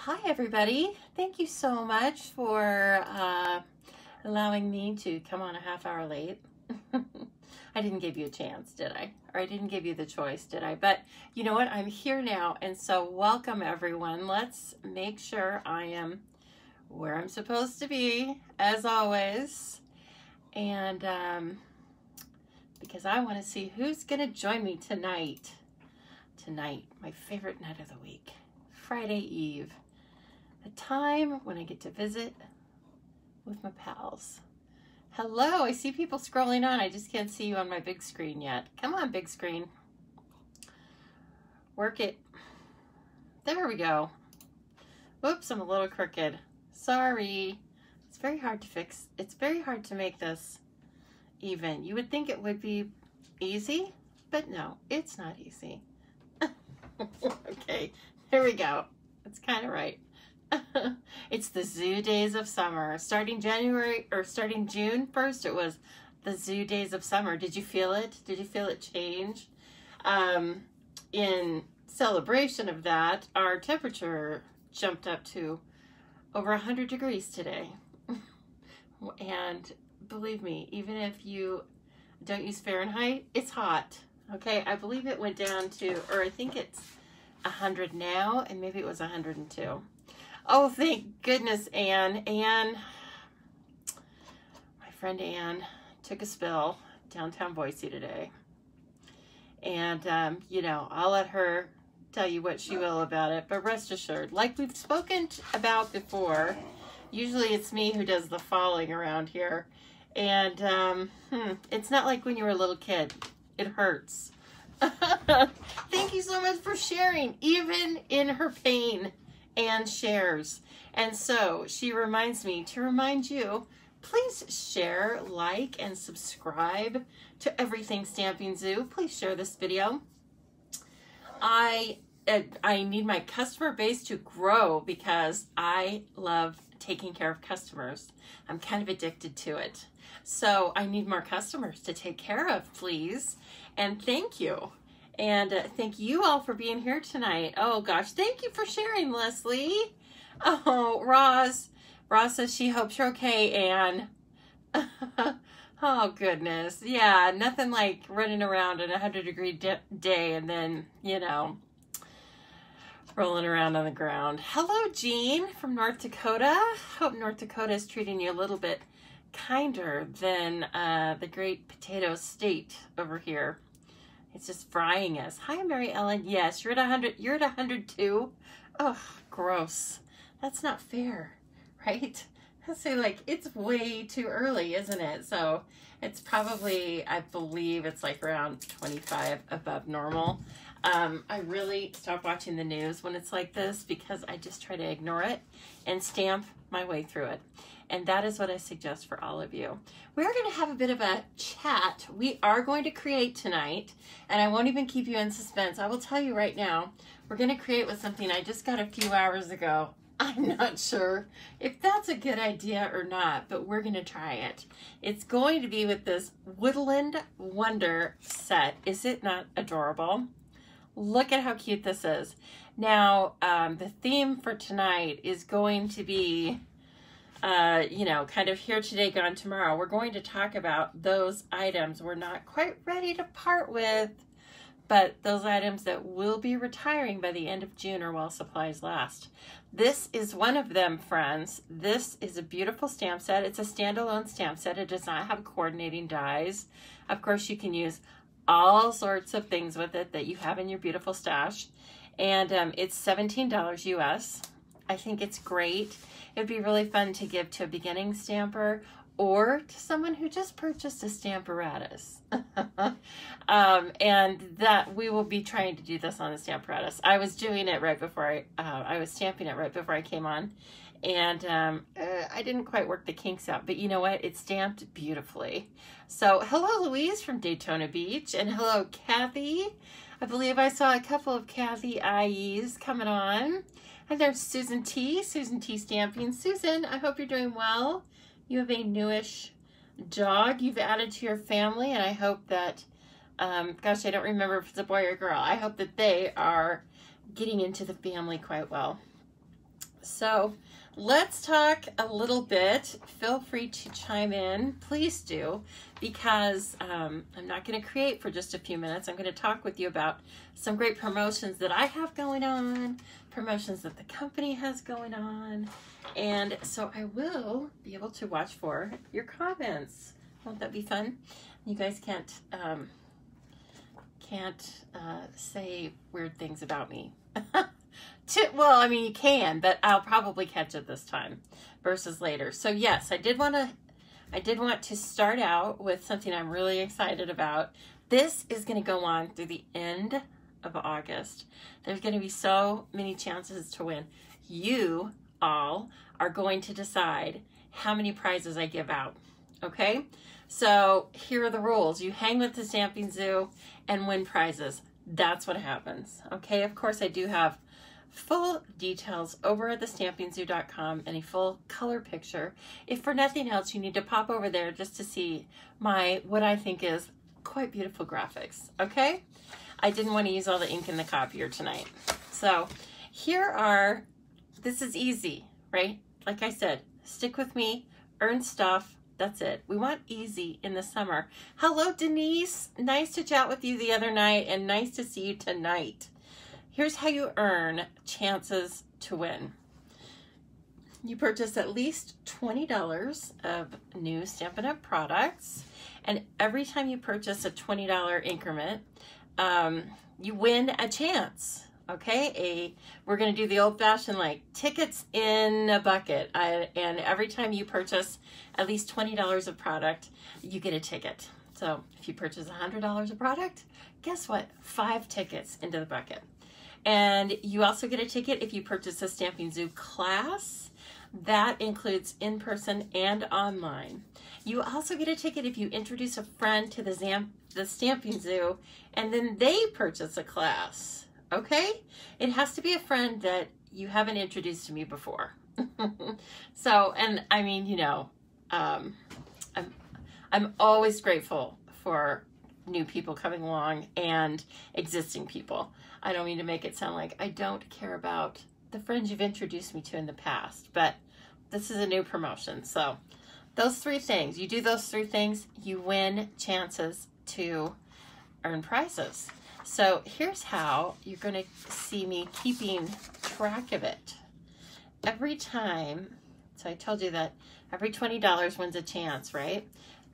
Hi everybody. Thank you so much for allowing me to come on a half hour late. I didn't give you a chance, did I? Or I didn't give you the choice, did I? But you know what? I'm here now, and so welcome everyone. Let's make sure I am where I'm supposed to be, as always. And because I want to see who's going to join me tonight. Tonight, my favorite night of the week, Friday Eve. A time when I get to visit with my pals. Hello, I see people scrolling on. I just can't see you on my big screen yet. Come on, big screen. Work it. There we go. Whoops, I'm a little crooked. Sorry. It's very hard to fix. It's very hard to make this even. You would think it would be easy, but no, it's not easy. Okay, there we go. That's kind of right. It's the zoo days of summer. Starting June 1st, it was the zoo days of summer. Did you feel it? Did you feel it change? In celebration of that, our temperature jumped up to over 100 degrees today. And believe me, even if you don't use Fahrenheit, it's hot. Okay, I believe it went down to, or I think it's 100 now, and maybe it was 102. Oh, thank goodness, Anne. Anne, my friend Anne, took a spill downtown Boise today. And, you know, I'll let her tell you what she will about it. But rest assured, like we've spoken about before, usually it's me who does the falling around here. And it's not like when you were a little kid. It hurts. Thank you so much for sharing, even in her pain. And shares. And so she reminds me to remind you, please share, like, and subscribe to Everything Stamping Zoo. Please share this video. I need my customer base to grow because I love taking care of customers. I'm kind of addicted to it. So I need more customers to take care of, please. And thank you. And thank you all for being here tonight. Oh gosh, thank you for sharing, Leslie. Oh, Roz says she hopes you're okay, Anne. Oh goodness, yeah, nothing like running around in a 100-degree day and then, you know, rolling around on the ground. Hello, Jean from North Dakota. Hope North Dakota is treating you a little bit kinder than the great potato state over here. It's just frying us. Hi, Mary Ellen. Yes, you're at 100. You're at 102. Oh, gross. That's not fair, right? I say, like, it's way too early, isn't it? So it's probably, I believe it's like around 25 above normal. I really stop watching the news when it's like this because I just try to ignore it and stamp my way through it. And that is what I suggest for all of you. We're going to have a bit of a chat. We are going to create tonight, and I won't even keep you in suspense. I will tell you right now, we're going to create with something I just got a few hours ago. I'm not sure if that's a good idea or not, but we're going to try it. It's going to be with this Woodland Wonder set. Is it not adorable? Look at how cute this is. Now, the theme for tonight is going to be you know, kind of here today, gone tomorrow. We're going to talk about those items we're not quite ready to part with, but those items that will be retiring by the end of June or while supplies last. This is one of them, friends. This is a beautiful stamp set. It's a standalone stamp set. It does not have coordinating dies. Of course, you can use all sorts of things with it that you have in your beautiful stash. And it's $17 US. I think it's great. It'd be really fun to give to a beginning stamper or to someone who just purchased a Stamparatus. And that we will be trying to do this on the Stamparatus. I was doing it right before I was stamping it right before I came on. And I didn't quite work the kinks out, but you know what? It stamped beautifully. So hello, Louise from Daytona Beach, and hello, Kathy. I believe I saw a couple of Kathy IEs coming on. And there's Susan T. Susan T. Stamping. Susan, I hope you're doing well. You have a newish dog you've added to your family, and I hope that, gosh, I don't remember if it's a boy or girl. I hope that they are getting into the family quite well. So let's talk a little bit. Feel free to chime in, please do, because I'm not going to create for just a few minutes. I'm going to talk with you about some great promotions that I have going on, promotions that the company has going on, and so I will be able to watch for your comments. Won't that be fun? You guys can't say weird things about me. Well, I mean, you can, but I'll probably catch it this time versus later. So yes, I did want to start out with something I'm really excited about. This is going to go on through the end of August. There's going to be so many chances to win. You all are going to decide how many prizes I give out. Okay? So here are the rules. You hang with the Stamping Zoo and win prizes. That's what happens. Okay? Of course, I do have full details over at thestampingzoo.com and a full color picture. If for nothing else, you need to pop over there just to see what I think is quite beautiful graphics. Okay? I didn't want to use all the ink in the copier tonight. So this is easy, right? Like I said, stick with me, earn stuff. That's it. We want easy in the summer. Hello, Denise. Nice to chat with you the other night and nice to see you tonight. Here's how you earn chances to win. You purchase at least $20 of new Stampin' Up! Products, and every time you purchase a $20 increment, you win a chance. Okay, we're going to do the old-fashioned like tickets in a bucket, and every time you purchase at least $20 of product, you get a ticket. So if you purchase $100 of product, guess what? 5 tickets into the bucket. And you also get a ticket if you purchase a Stamping Zoo class. That includes in-person and online. You also get a ticket if you introduce a friend to the Stamping Zoo and then they purchase a class. Okay? It has to be a friend that you haven't introduced to me before. So, and I mean, you know, I'm always grateful for new people coming along and existing people. I don't mean to make it sound like I don't care about the friends you've introduced me to in the past, but this is a new promotion. So those 3 things, you do those 3 things, you win chances to earn prizes. So here's how you're going to see me keeping track of it. Every time, so I told you that every $20 wins a chance, right?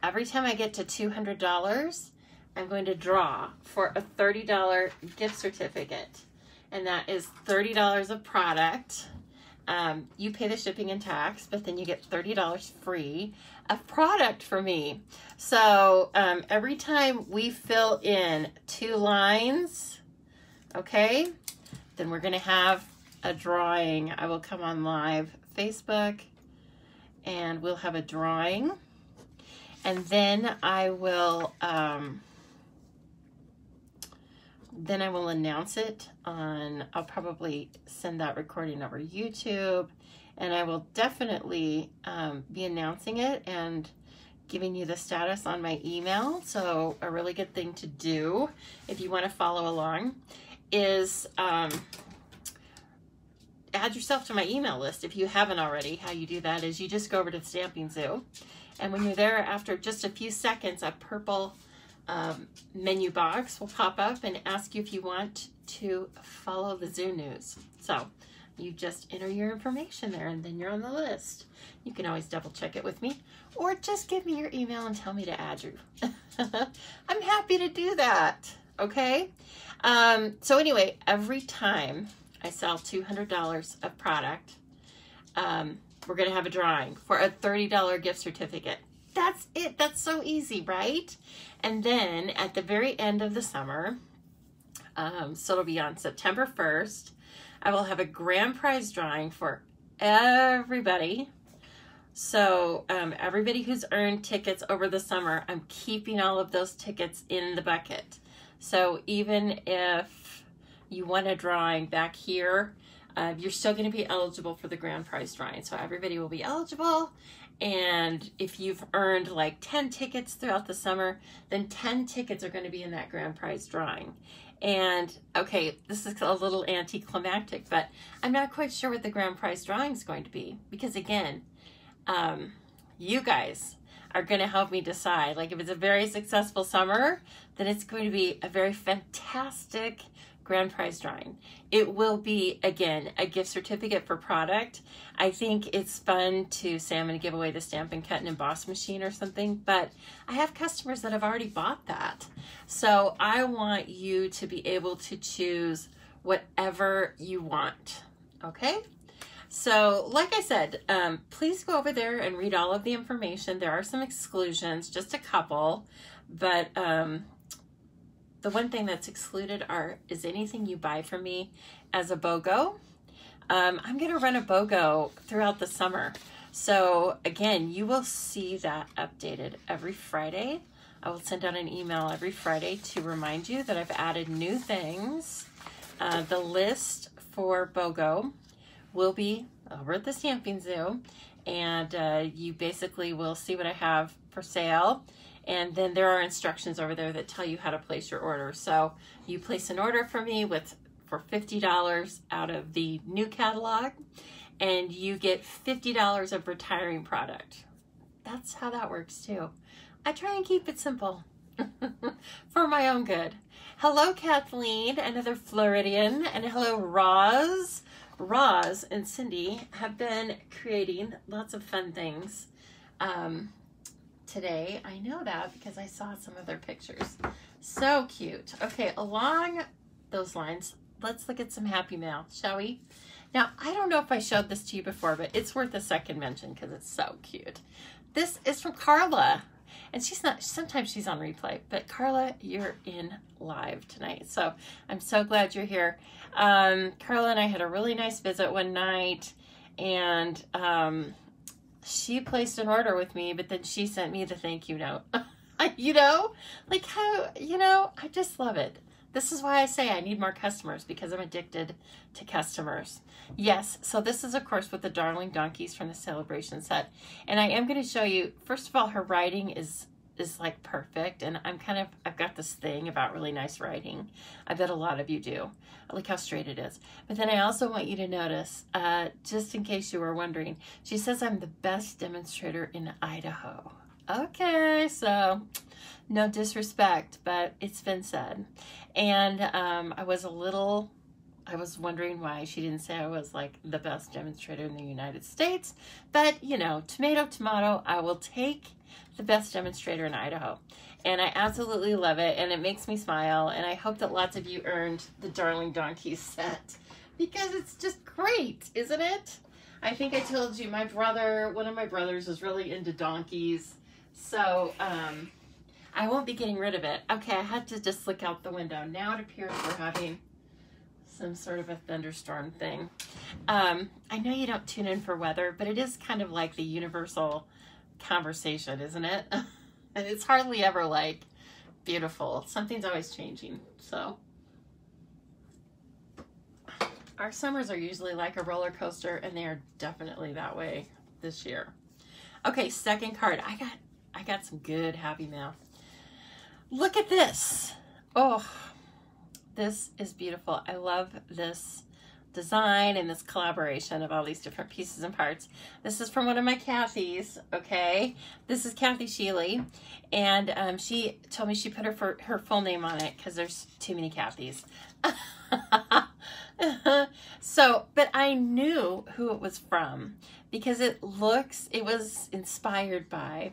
Every time I get to $200, I'm going to draw for a $30 gift certificate. And that is $30 of product. You pay the shipping and tax, but then you get $30 free of product for me. So every time we fill in 2 lines, okay, then we're going to have a drawing. I will come on live Facebook and we'll have a drawing. And then I will announce it on, I'll probably send that recording over YouTube, and I will definitely be announcing it and giving you the status on my email. So a really good thing to do if you want to follow along is add yourself to my email list if you haven't already. How you do that is you just go over to the Stamping Zoo, and when you're there, after just a few seconds, a purple menu box will pop up and ask you if you want to follow the Zoo News. So you just enter your information there and then you're on the list. You can always double check it with me or just give me your email and tell me to add you. I'm happy to do that. Okay. So anyway, every time I sell $200 of product, we're going to have a drawing for a $30 gift certificate. That's it. That's so easy, right? And then at the very end of the summer, so it'll be on September 1st, I will have a grand prize drawing for everybody. So everybody who's earned tickets over the summer, I'm keeping all of those tickets in the bucket. So even if you won a drawing back here, you're still going to be eligible for the grand prize drawing. So everybody will be eligible. And if you've earned like 10 tickets throughout the summer, then 10 tickets are going to be in that grand prize drawing. And okay, this is a little anticlimactic, but I'm not quite sure what the grand prize drawing is going to be, because again, you guys are going to help me decide. Like, if it's a very successful summer, then it's going to be a very fantastic grand prize drawing. It will be, again, a gift certificate for product. I think it's fun to say I'm going to give away the Stampin' Cut and Emboss machine or something, but I have customers that have already bought that. So I want you to be able to choose whatever you want, okay? So like I said, please go over there and read all of the information. There are some exclusions, just a couple, but the one thing that's excluded is anything you buy from me as a BOGO. I'm going to run a BOGO throughout the summer. So again, you will see that updated every Friday. I will send out an email every Friday to remind you that I've added new things. The list for BOGO will be over at the Stamping Zoo, and you basically will see what I have for sale, and then there are instructions over there that tell you how to place your order. So you place an order for me for $50 out of the new catalog, and you get $50 of retiring product. That's how that works too. I try and keep it simple for my own good. Hello, Kathleen, another Floridian, and hello, Roz. Roz and Cindy have been creating lots of fun things today. I know that because I saw some of their pictures. So cute. Okay, along those lines, let's look at some Happy Mail, shall we? Now, I don't know if I showed this to you before, but it's worth a second mention because it's so cute. This is from Carla. And sometimes she's on replay, but Carla, you're in live tonight. So I'm so glad you're here. Carla and I had a really nice visit one night, and she placed an order with me, but then she sent me the thank you note. You know, like how, you know, I just love it. This is why I say I need more customers, because I'm addicted to customers. Yes, so this is, of course, with the Darling Donkeys from the Celebration set. And I am going to show you, first of all, her writing is like perfect. And I've got this thing about really nice writing. I bet a lot of you do. Look how straight it is. But then I also want you to notice, just in case you were wondering, she says I'm the best demonstrator in Idaho. Okay, so no disrespect, but it's been said. And I was wondering why she didn't say I was like the best demonstrator in the United States. But, you know, tomato, tomato, I will take the best demonstrator in Idaho. And I absolutely love it, and it makes me smile. And I hope that lots of you earned the Darling Donkeys set, because it's just great, isn't it? I think I told you one of my brothers is really into donkeys. So, I won't be getting rid of it. Okay, I had to just look out the window. Now it appears we're having some sort of a thunderstorm thing. I know you don't tune in for weather, but it is kind of like the universal conversation, isn't it? And it's hardly ever like beautiful. Something's always changing. So our summers are usually like a roller coaster, and they are definitely that way this year. Okay, second card. I got some good Happy Mail. Look at this. Oh, this is beautiful. I love this design and this collaboration of all these different pieces and parts. This is from one of my Kathys, okay? This is Kathy Sheely, and she told me she put her full name on it because there's too many Kathys. So, but I knew who it was from because it was inspired by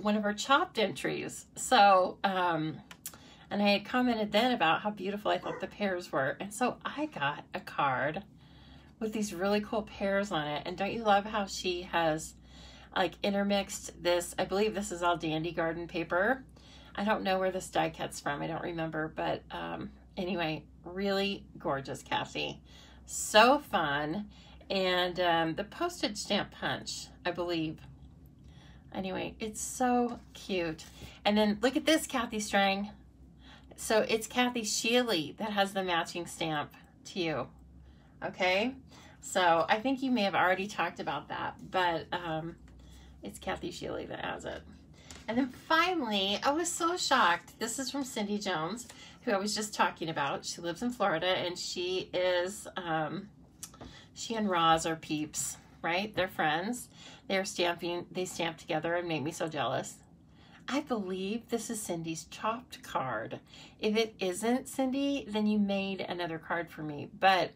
one of her chopped entries. So, and I had commented then about how beautiful I thought the pears were. And so I got a card with these really cool pears on it. And don't you love how she has like intermixed this? I believe this is all Dandy Garden paper. I don't know where this die cut's from. I don't remember. But anyway, really gorgeous, Kathy. So fun. And the postage stamp punch, I believe. Anyway, it's so cute. And then look at this Kathy string. So it's Kathy Sheely that has the matching stamp to you. Okay? So I think you may have already talked about that, but it's Kathy Sheely that has it. And then finally, I was so shocked. This is from Cindy Jones. who I was just talking about. She lives in Florida, and she and Roz are peeps, right? They're friends. They stamp together and make me so jealous. I believe this is Cindy's chopped card. If it isn't, Cindy, then you made another card for me. But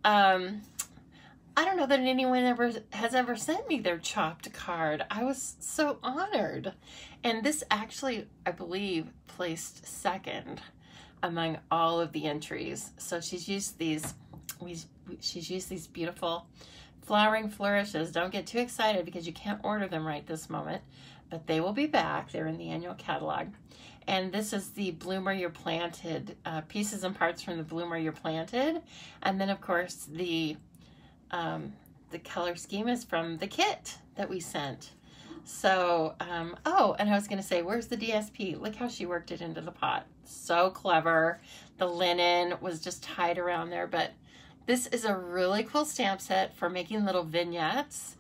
I don't know that anyone has ever sent me their chopped card. I was so honored. And this actually, I believe, placed second among all of the entries. So she's used these beautiful flowering flourishes. Don't get too excited because you can't order them right this moment, but they will be back. They're in the annual catalog. And this is the Bloom Where You're Planted, pieces and parts from the Bloom Where You're Planted. And then of course the color scheme is from the kit that we sent. So, oh, and I was going to say, where's the DSP? Look how she worked it into the pot. So clever. The linen was just tied around there, but this is a really cool stamp set for making little vignettes.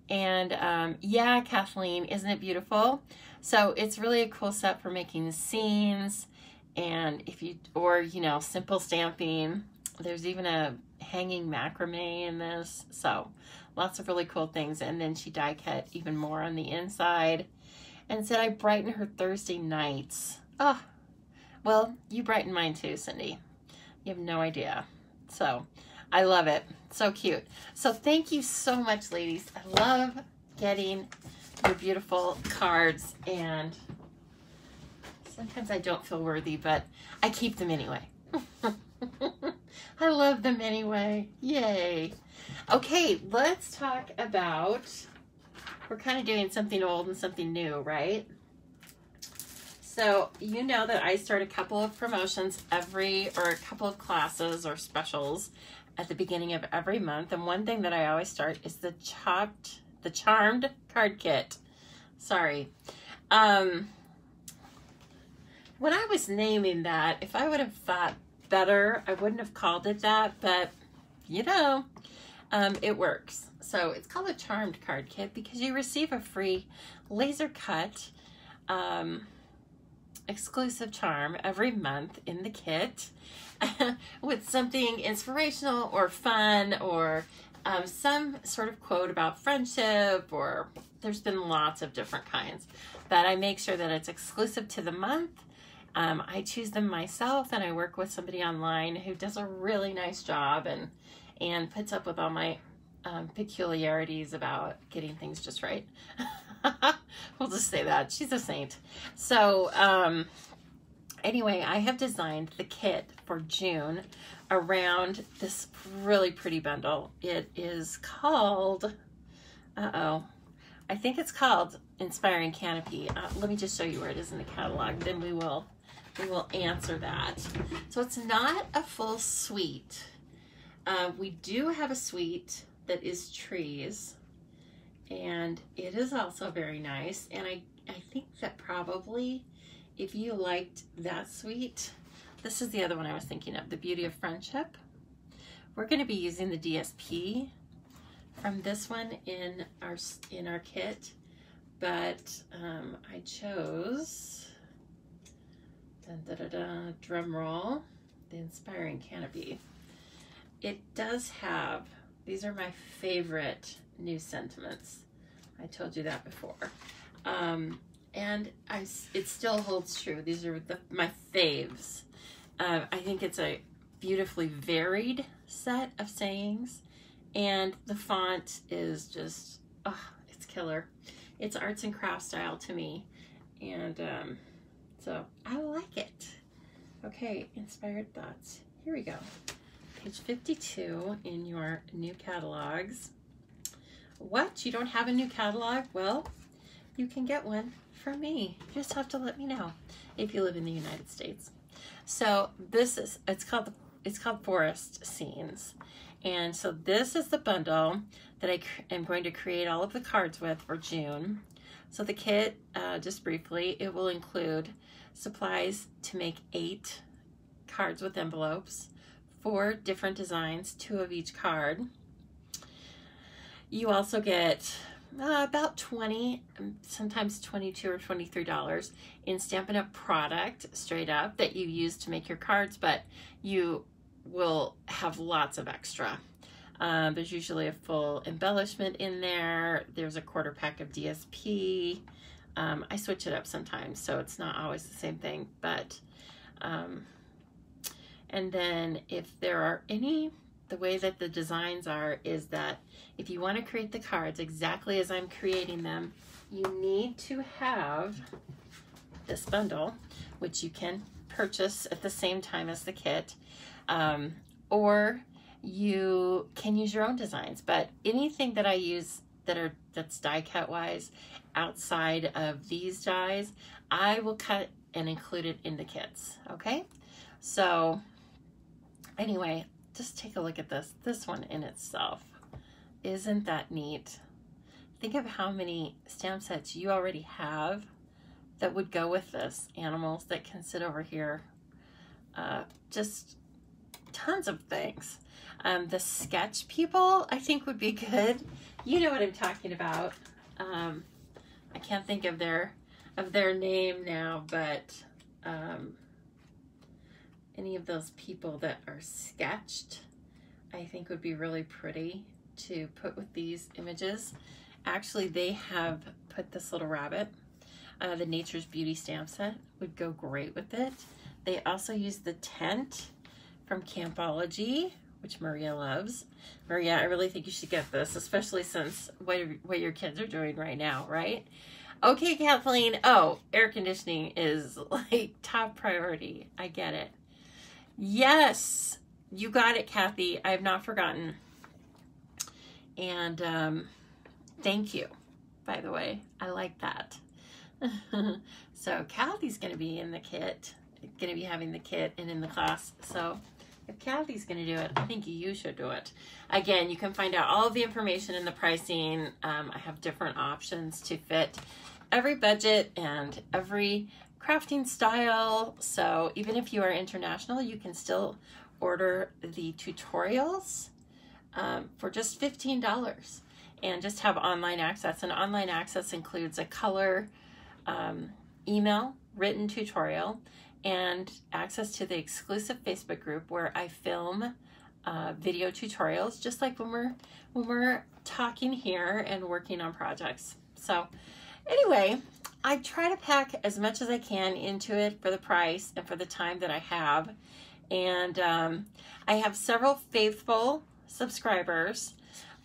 And yeah, Kathleen, isn't it beautiful? So it's really a cool set for making scenes, and simple stamping. There's even a hanging macrame in this. So lots of really cool things. And then she die cut even more on the inside and said, I brighten her Thursday nights. Oh, well, you brighten mine too, Cindy. You have no idea. So I love it. So cute. So thank you so much, ladies. I love getting your beautiful cards, and sometimes I don't feel worthy, but I keep them anyway. I love them anyway. Yay. Okay, let's talk about, we're kind of doing something old and something new, right? So you know that I start a couple of promotions or a couple of classes or specials at the beginning of every month. And one thing that I always start is the Charmed card kit. Sorry. When I was naming that, if I would have thought better, I wouldn't have called it that, but it works. So it's called a Charmed card kit because you receive a free laser cut exclusive charm every month in the kit with something inspirational or fun, or some sort of quote about friendship, or there's been lots of different kinds, but I make sure that it's exclusive to the month. I choose them myself, and I work with somebody online who does a really nice job and puts up with all my peculiarities about getting things just right. We'll just say that. She's a saint. So anyway, I have designed the kit for June around this really pretty bundle. It is called, I think it's called Inspiring Canopy. Let me just show you where it is in the catalog. Then we will answer that. So it's not a full suite. We do have a suite that is trees, and it is also very nice. And I think that probably if you liked that suite, this is the other one I was thinking of, The Beauty of Friendship. We're going to be using the DSP from this one in our kit, but I chose, drum roll, the Inspiring Canopy. It does have, these are my favorite new sentiments. I told you that before. And it still holds true. These are my faves. I think it's a beautifully varied set of sayings, and the font is just, it's killer. It's arts and crafts style to me, and so I like it. Okay, Inspired Thoughts. Here we go. Page 52 in your new catalogs. What? You don't have a new catalog? Well, you can get one from me. You just have to let me know if you live in the United States. So it's called Forest Scenes. And so this is the bundle that I am going to create all of the cards with for June. So the kit, just briefly, it will include supplies to make 8 cards with envelopes, 4 different designs, 2 of each card. You also get about $20, sometimes $22 or $23 in Stampin' Up! Product straight up that you use to make your cards, but you will have lots of extra. There's usually a full embellishment in there. There's a quarter pack of DSP. I switch it up sometimes, so it's not always the same thing, but and then if there are any, the way that the designs are is that if you want to create the cards exactly as I'm creating them, you need to have this bundle, which you can purchase at the same time as the kit, or you can use your own designs. But anything that I use that's die cut wise outside of these dies, I will cut and include it in the kits. Okay, so anyway, just take a look at this one in itself. Isn't that neat? Think of how many stamp sets you already have that would go with this. Animals that can sit over here, just tons of things. The sketch people I think would be good. You know what I'm talking about. I can't think of their name now, but any of those people that are sketched, I think would be really pretty to put with these images. Actually, they have put this little rabbit, the Nature's Beauty stamp set would go great with it. They also use the tent from Campology, which Maria loves. Maria, I really think you should get this, especially since what your kids are doing right now, right? Okay, Kathleen. Oh, air conditioning is like top priority. I get it. Yes, you got it, Kathy. I have not forgotten. And thank you, by the way. I like that. So Kathy's going to be in the kit, going to be having the kit and in the class. So if Kathy's going to do it, I think you should do it. Again, you can find out all of the information and the pricing. I have different options to fit every budget and every crafting style. So even if you are international, you can still order the tutorials for just $15 and just have online access. And online access includes a color email, written tutorial, and access to the exclusive Facebook group where I film video tutorials, just like when we're talking here and working on projects. So anyway, I try to pack as much as I can into it for the price and for the time that I have. And I have several faithful subscribers,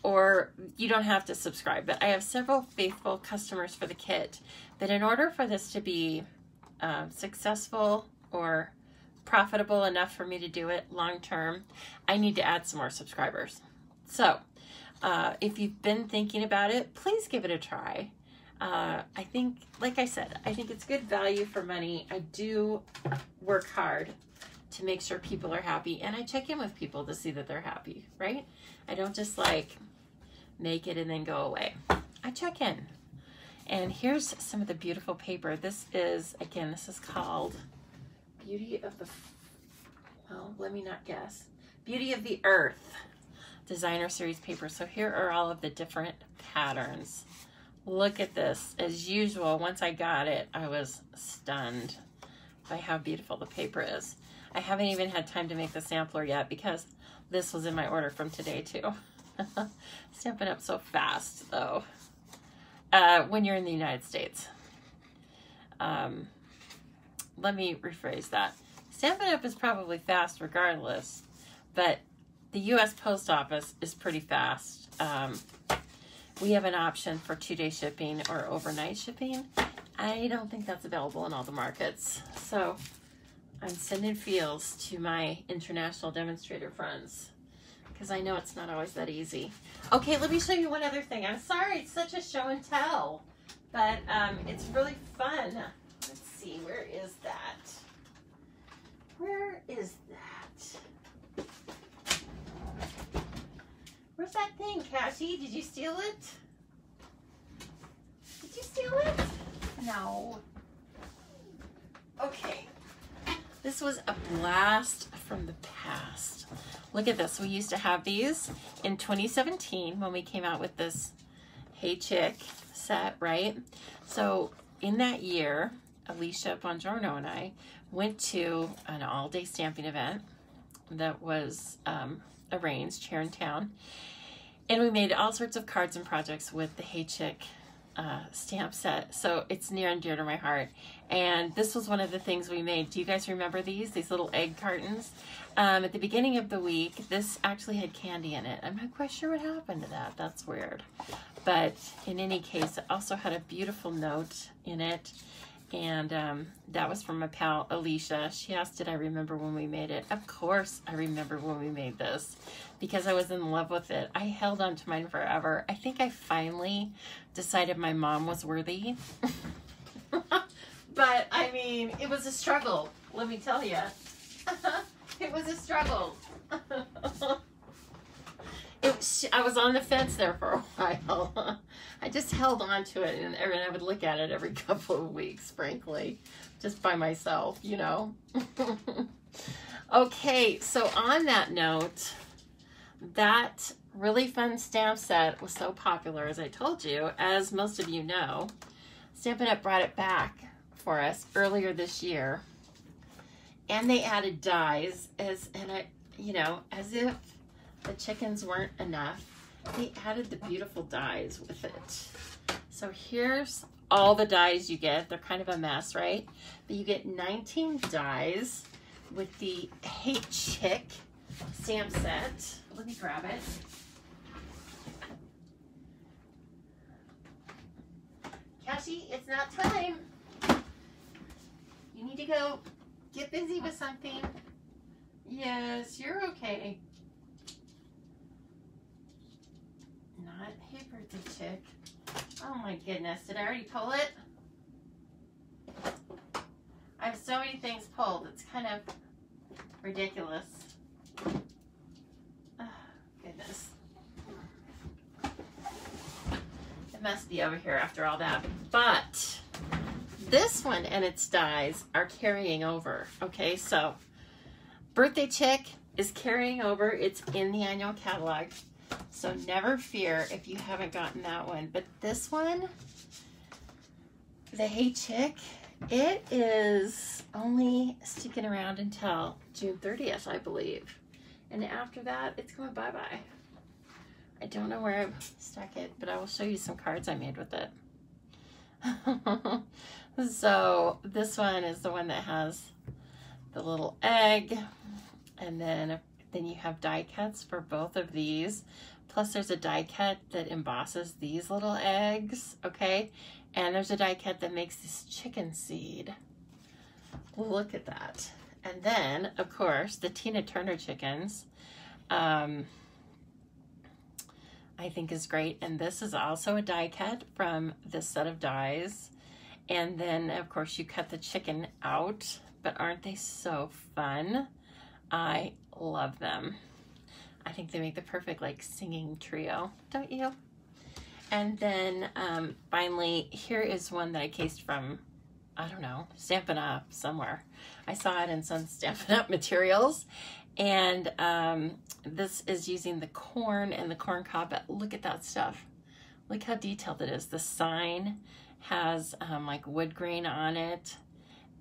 or you don't have to subscribe, but I have several faithful customers for the kit. But in order for this to be successful or profitable enough for me to do it long term, I need to add some more subscribers. So if you've been thinking about it, please give it a try. I think, like I said, I think it's good value for money. I do work hard to make sure people are happy, and I check in with people to see that they're happy, right? I don't just like make it and then go away. I check in. And here's some of the beautiful paper. This is, again, this is called Beauty of the, well, let me not guess. Beauty of the Earth Designer Series paper. So here are all of the different patterns. Look at this. As usual, once I got it, I was stunned by how beautiful the paper is. I haven't even had time to make the sampler yet because this was in my order from today too. Stampin' Up so fast though. When you're in the United States. Let me rephrase that. Stampin' Up is probably fast regardless, but the U.S. Post Office is pretty fast. We have an option for 2-day shipping or overnight shipping. I don't think that's available in all the markets. So I'm sending feels to my international demonstrator friends because I know it's not always that easy. Okay, let me show you one other thing. I'm sorry, it's such a show and tell, but it's really fun. Let's see, where is that? Where is that? Where's that thing, Cassie? Did you steal it? Did you steal it? No. Okay. This was a blast from the past. Look at this. We used to have these in 2017 when we came out with this Hey Chick set, right? So in that year, Alicia Bongiorno and I went to an all-day stamping event that was arranged here in town. And we made all sorts of cards and projects with the Hey Chick stamp set. So it's near and dear to my heart. And this was one of the things we made. Do you guys remember these little egg cartons? At the beginning of the week, this actually had candy in it. I'm not quite sure what happened to that. That's weird. But in any case, it also had a beautiful note in it. And that was from my pal, Alicia. She asked, did I remember when we made it? Of course I remember when we made this, because I was in love with it. I held on to mine forever. I think I finally decided my mom was worthy. But, I mean, it was a struggle, let me tell you. It was a struggle. I was on the fence there for a while. I just held on to it, and I would look at it every couple of weeks, frankly, just by myself, you know. Okay, so on that note, that really fun stamp set was so popular, as I told you, as most of you know. Stampin' Up! Brought it back for us earlier this year, and they added dies as if the chickens weren't enough. They added the beautiful dies with it. So here's all the dies you get. They're kind of a mess, right? But you get 19 dies with the Hey Chick stamp set. Let me grab it. Cassie, it's not time. You need to go get busy with something. Yes, you're okay. Not Hey Birthday Chick. Oh my goodness, did I already pull it? I have so many things pulled, it's kind of ridiculous. Oh, goodness. It must be over here after all that. But this one and its dies are carrying over. Okay, so Birthday Chick is carrying over. It's in the annual catalog. So never fear if you haven't gotten that one. But this one, the Hey Chick, it is only sticking around until June 30th, I believe. And after that, it's going bye-bye. I don't know where I've stuck it, but I will show you some cards I made with it. So this one is the one that has the little egg, and then you have die cuts for both of these. Plus there's a die cut that embosses these little eggs, okay? And there's a die cut that makes this chicken seed. Look at that. And then, of course, the Tina Turner chickens, I think is great. And this is also a die cut from this set of dies. And then, of course, you cut the chicken out. But aren't they so fun? I love them. I think they make the perfect like singing trio, don't you? And then finally, here is one that I cased from, I don't know, Stampin' Up! Somewhere. I saw it in some Stampin' Up! Materials. And this is using the corn and the corn cob, but look at that stuff. Look how detailed it is. The sign has like wood grain on it.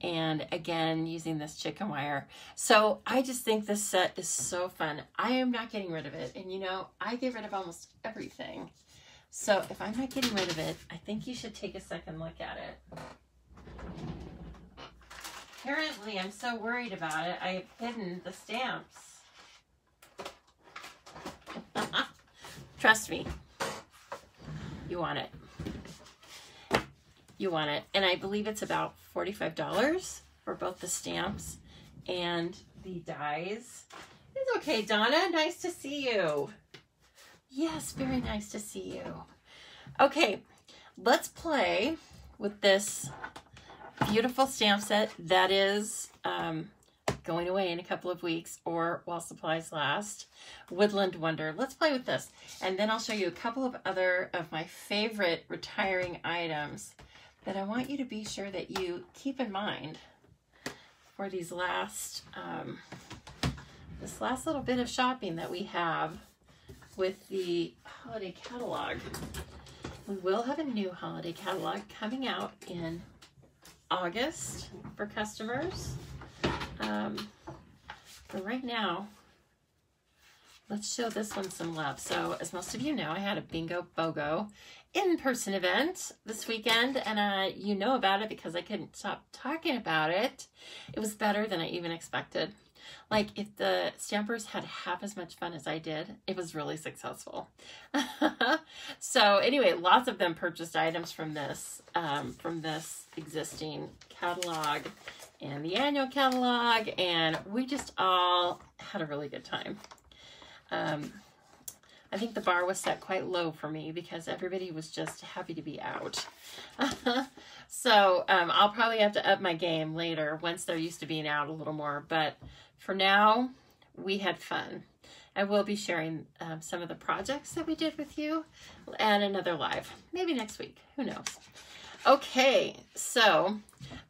And again, using this chicken wire. So I just think this set is so fun. I am not getting rid of it. And you know, I get rid of almost everything. So if I'm not getting rid of it, I think you should take a second look at it. Apparently, I'm so worried about it, I have hidden the stamps. Trust me, you want it. You want it. And I believe it's about $45 for both the stamps and the dies. It's okay, Donna. Nice to see you. Yes, very nice to see you. Okay, let's play with this beautiful stamp set that is going away in a couple of weeks or while supplies last. Woodland Wonder. Let's play with this. And then I'll show you a couple of other of my favorite retiring items that I want you to be sure that you keep in mind for these last, this last little bit of shopping that we have with the holiday catalog. we will have a new holiday catalog coming out in August for customers. But right now, let's show this one some love. So as most of you know, I had a Bingo BOGO in-person event this weekend, and you know about it because I couldn't stop talking about it. It was better than I even expected. Like, if the stampers had half as much fun as I did, it was really successful. So anyway, lots of them purchased items from this existing catalog and the annual catalog, and we just all had a really good time. I think the bar was set quite low for me because everybody was just happy to be out. So I'll probably have to up my game later once they're used to being out a little more. But for now, we had fun. I will be sharing some of the projects that we did with you and another live, maybe next week, who knows. Okay, so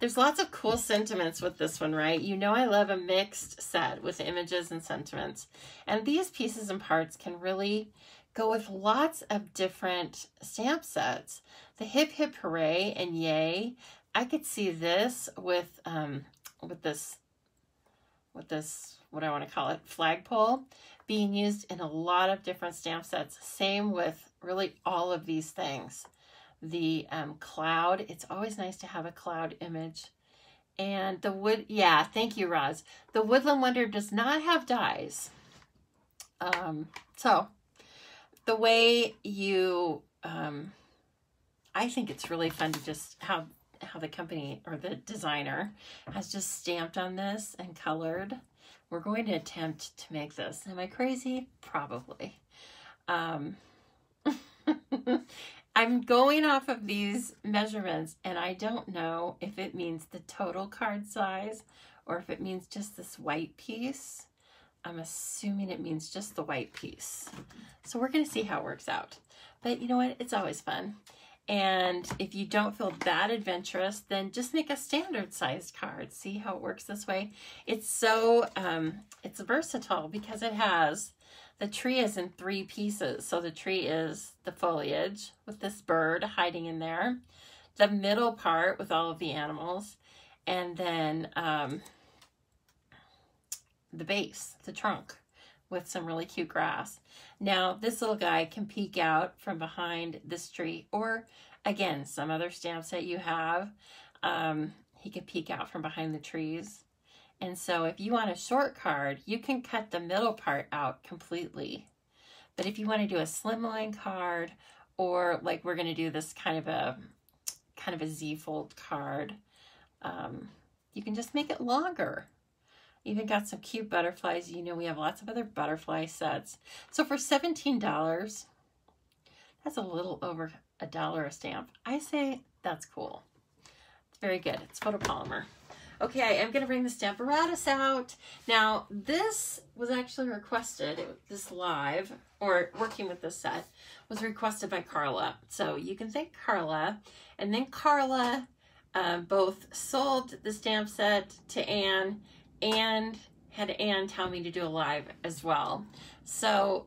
there's lots of cool sentiments with this one, right? You know I love a mixed set with images and sentiments. And these pieces and parts can really go with lots of different stamp sets. The Hip Hip Hooray and Yay, I could see this with this, what I want to call it, flagpole, being used in a lot of different stamp sets. Same with really all of these things. The cloud, it's always nice to have a cloud image. And the wood, yeah, thank you, Roz. The Woodland Wonder does not have dies. So the way you, I think it's really fun to just how the company or the designer has just stamped on this and colored. We're going to attempt to make this. Am I crazy? Probably. I'm going off of these measurements, and I don't know if it means the total card size or if it means just this white piece. I'm assuming it means just the white piece. So we're going to see how it works out. But you know what? It's always fun. And if you don't feel that adventurous, then just make a standard sized card. See how it works this way? It's so, it's versatile because it has, the tree is in 3 pieces. So the tree is the foliage with this bird hiding in there, the middle part with all of the animals, and then the base, the trunk, with some really cute grass. Now, this little guy can peek out from behind this tree, or again, some other stamps that you have, he can peek out from behind the trees. And so if you want a short card, you can cut the middle part out completely. But if you want to do a slimline card, or like we're going to do this kind of a Z-fold card, you can just make it longer. Even got some cute butterflies. You know, we have lots of other butterfly sets. So for $17, that's a little over $1 a stamp. I say that's cool. It's very good. It's photopolymer. Okay, I am going to bring the Stamparatus out. Now, this was actually requested, this live, or working with this set, was requested by Carla. So you can thank Carla. And then Carla both sold the stamp set to Anne and had Anne tell me to do a live as well. So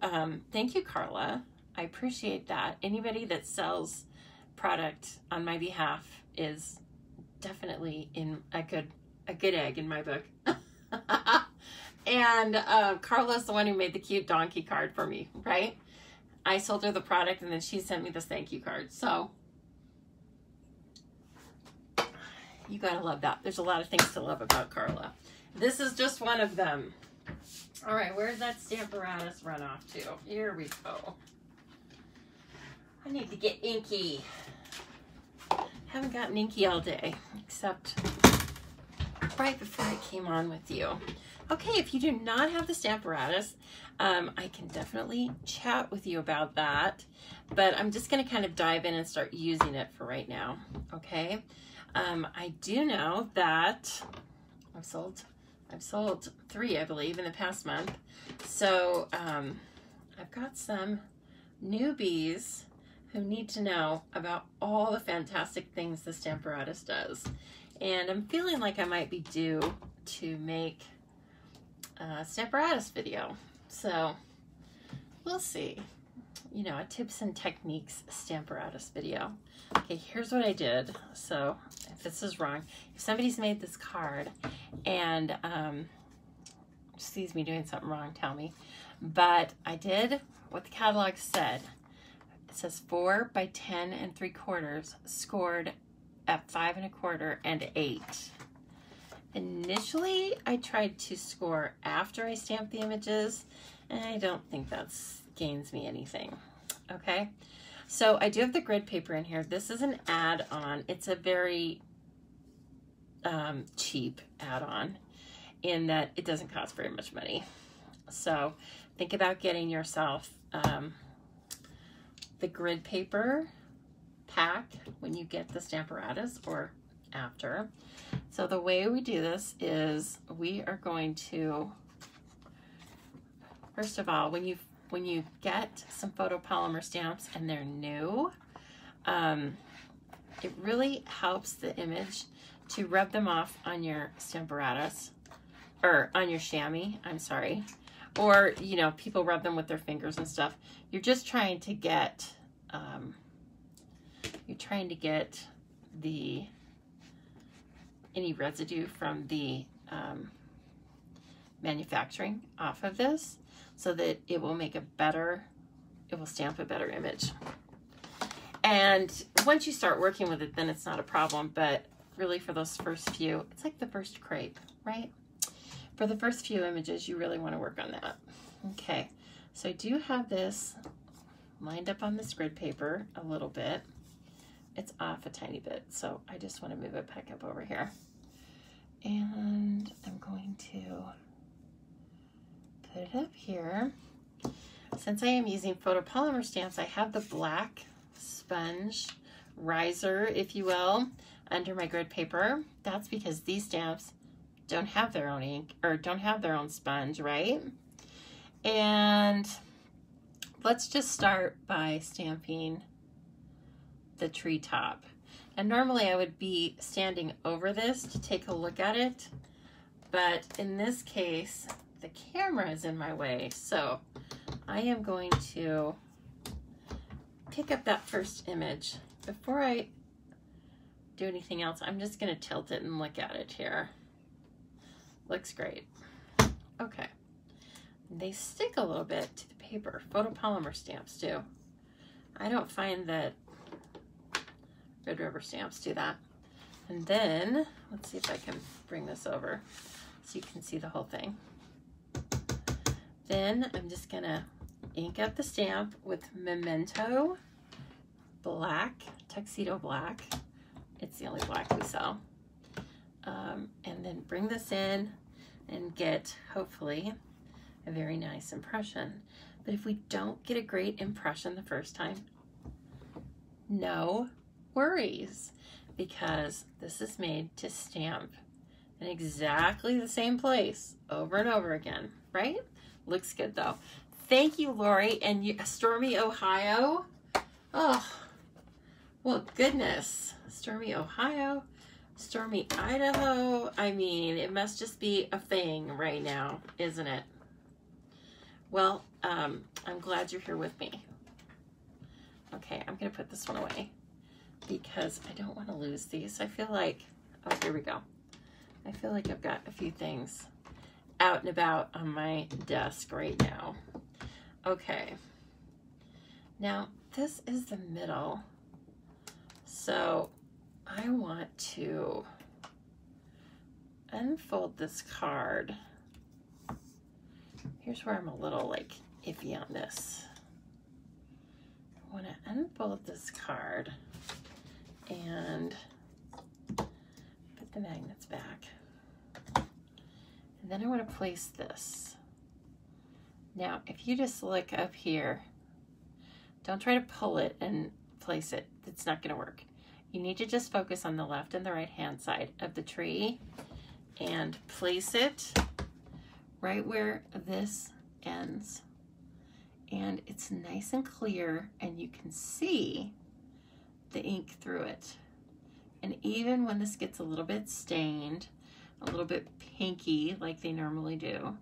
thank you, Carla. I appreciate that. Anybody that sells product on my behalf is definitely in a good egg in my book. And Carla's the one who made the cute donkey card for me, right? I sold her the product and then she sent me this thank you card. So you gotta love that. There's a lot of things to love about Carla. This is just one of them. All right, where's that Stamparatus run off to? Here we go. I need to get inky. Haven't gotten inky all day, except right before I came on with you. Okay, if you do not have the Stamparatus, I can definitely chat with you about that, but I'm just gonna kind of dive in and start using it for right now, okay? I do know that I've sold 3, I believe, in the past month. So I've got some newbies who need to know about all the fantastic things the Stamparatus does. And I'm feeling like I might be due to make a Stamparatus video. So we'll see. you know, a tips and techniques Stamparatus video. Okay, here's what I did. So if this is wrong, if somebody's made this card and sees me doing something wrong, tell me. But I did what the catalog said. It says 4 by 10 3/4, scored at 5 1/4 and 8. Initially, I tried to score after I stamped the images, and I don't think that's gains me anything. Okay, so I do have the grid paper in here. This is an add-on. It's a very cheap add-on in that it doesn't cost very much money. So think about getting yourself the grid paper pack when you get the Stamparatus or after. So the way we do this is we are going to, first of all, when you get some photopolymer stamps and they're new, it really helps the image to rub them off on your Stamparatus, or on your chamois, I'm sorry. Or, you know, people rub them with their fingers and stuff. You're just trying to get, any residue from the manufacturing off of this, so that it will make it will stamp a better image. And once you start working with it, then it's not a problem, but really for those first few, it's like the first crepe, right? For the first few images, you really want to work on that. Okay, so I do have this lined up on this grid paper a little bit. It's off a tiny bit, so I just want to move it back up over here. And I'm going to put it up here. Since I am using photopolymer stamps, I have the black sponge riser, if you will, under my grid paper. That's because these stamps don't have their own ink, or don't have their own sponge, right? And let's just start by stamping the treetop. And normally I would be standing over this to take a look at it, but in this case, the camera is in my way. So I am going to pick up that first image. Before I do anything else, I'm just going to tilt it and look at it here. Looks great. Okay. They stick a little bit to the paper. Photopolymer stamps do. I don't find that Red River stamps do that. And then, let's see if I can bring this over so you can see the whole thing. Then I'm just gonna ink up the stamp with Memento black, tuxedo black. It's the only black we sell. And then bring this in and get, hopefully, a very nice impression. But if we don't get a great impression the first time, no worries, because this is made to stamp in exactly the same place over and over again, right? Looks good though. Thank you, Lori, and you, Stormy, Ohio. Oh, well, goodness. Stormy, Ohio, Stormy, Idaho. I mean, it must just be a thing right now, isn't it? Well, I'm glad you're here with me. Okay, I'm gonna put this one away because I don't want to lose these. I feel like, oh, here we go. I feel like I've got a few things out and about on my desk right now. Okay, now this is the middle. So I want to unfold this card. Here's where I'm a little like iffy on this. I want to unfold this card and put the magnets back. And then I want to place this. Now, if you just look up here, don't try to pull it and place it. It's not going to work. You need to just focus on the left and the right hand side of the tree and place it right where this ends. And it's nice and clear and you can see the ink through it. And even when this gets a little bit stained, a little bit pinky like they normally do,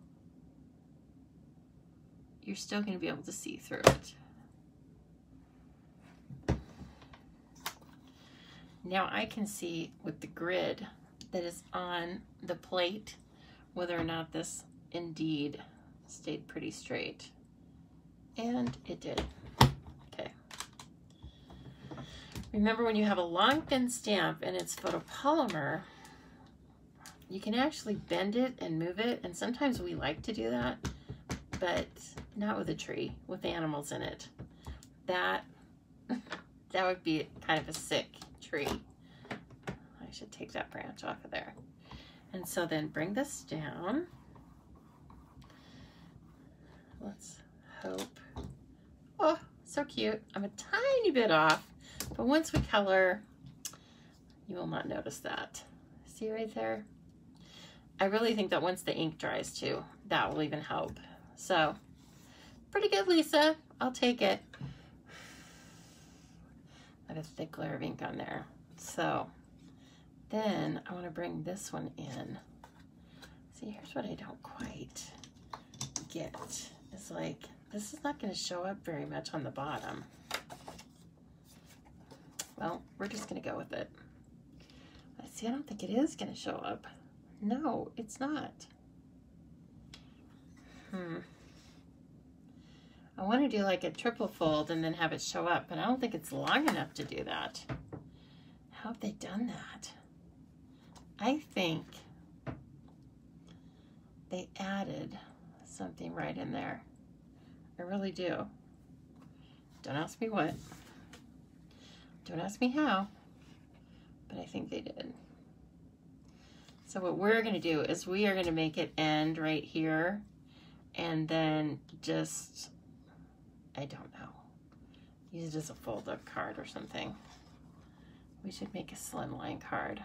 you're still going to be able to see through it. Now I can see with the grid that is on the plate whether or not this indeed stayed pretty straight. And it did. Okay. Remember, when you have a long thin stamp and it's photopolymer, you can actually bend it and move it, and sometimes we like to do that, but not with a tree, with animals in it. That would be kind of a sick tree. I should take that branch off of there. And so then bring this down. Let's hope. Oh, so cute. I'm a tiny bit off, but once we color, you will not notice that. See right there? I really think that once the ink dries too, that will even help. So, pretty good, Lisa. I'll take it. I have a thick layer of ink on there. So, then I want to bring this one in. See, here's what I don't quite get. It's like, this is not going to show up very much on the bottom. Well, we're just going to go with it. See, I don't think it is going to show up. No, it's not. I want to do like a triple fold and then have it show up, but I don't think it's long enough to do that. How have they done that? I think they added something right in there. I really do. Don't ask me what. Don't ask me how, but I think they did. So what we're going to do is we are going to make it end right here, and then just, I don't know, use it as a fold-up card or something. We should make a slimline card.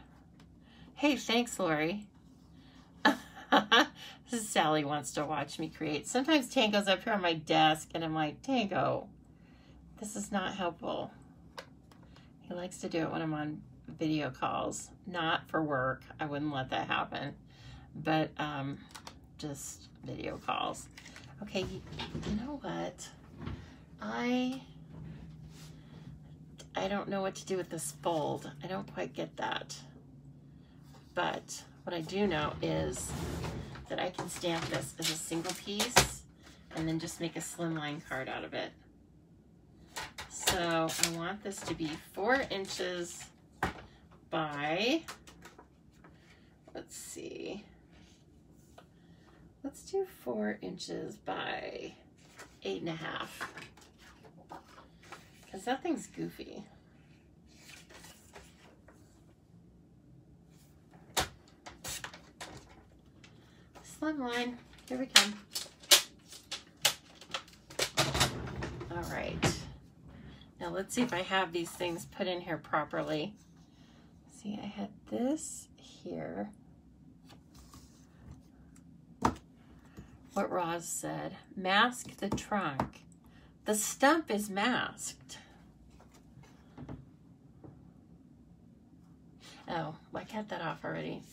Hey, thanks, Lori. This is Sally wants to watch me create. Sometimes Tango's up here on my desk, and I'm like, Tango, this is not helpful. He likes to do it when I'm on video calls, not for work. I wouldn't let that happen, but just video calls. Okay, you know what? I don't know what to do with this fold. I don't quite get that. But what I do know is that I can stamp this as a single piece and then just make a slimline card out of it. So I want this to be 4 inches by, let's see, let's do 4 inches by 8.5, because that thing's goofy. Slimline, here we come. All right, now let's see if I have these things put in here properly. See, I had this here. What Roz said, mask the trunk. The stump is masked. Oh, I cut that off already.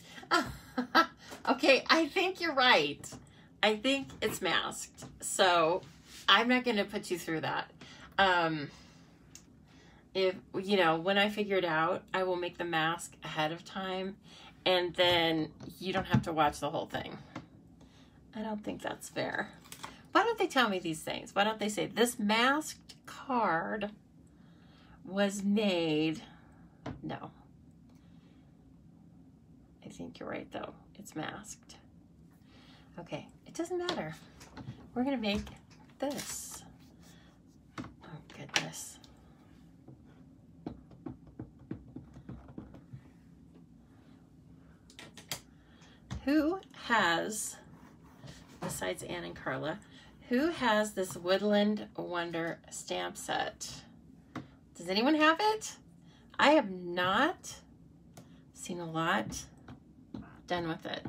Okay, I think you're right. I think it's masked. So I'm not going to put you through that. If, you know, when I figure it out, I will make the mask ahead of time, and then you don't have to watch the whole thing. I don't think that's fair. Why don't they tell me these things? Why don't they say, this masked card was made? No. I think you're right, though. It's masked. Okay, it doesn't matter. We're going to make this. Oh, goodness. Who has, besides Anne and Carla, who has this Woodland Wonder stamp set? Does anyone have it? I have not seen a lot done with it.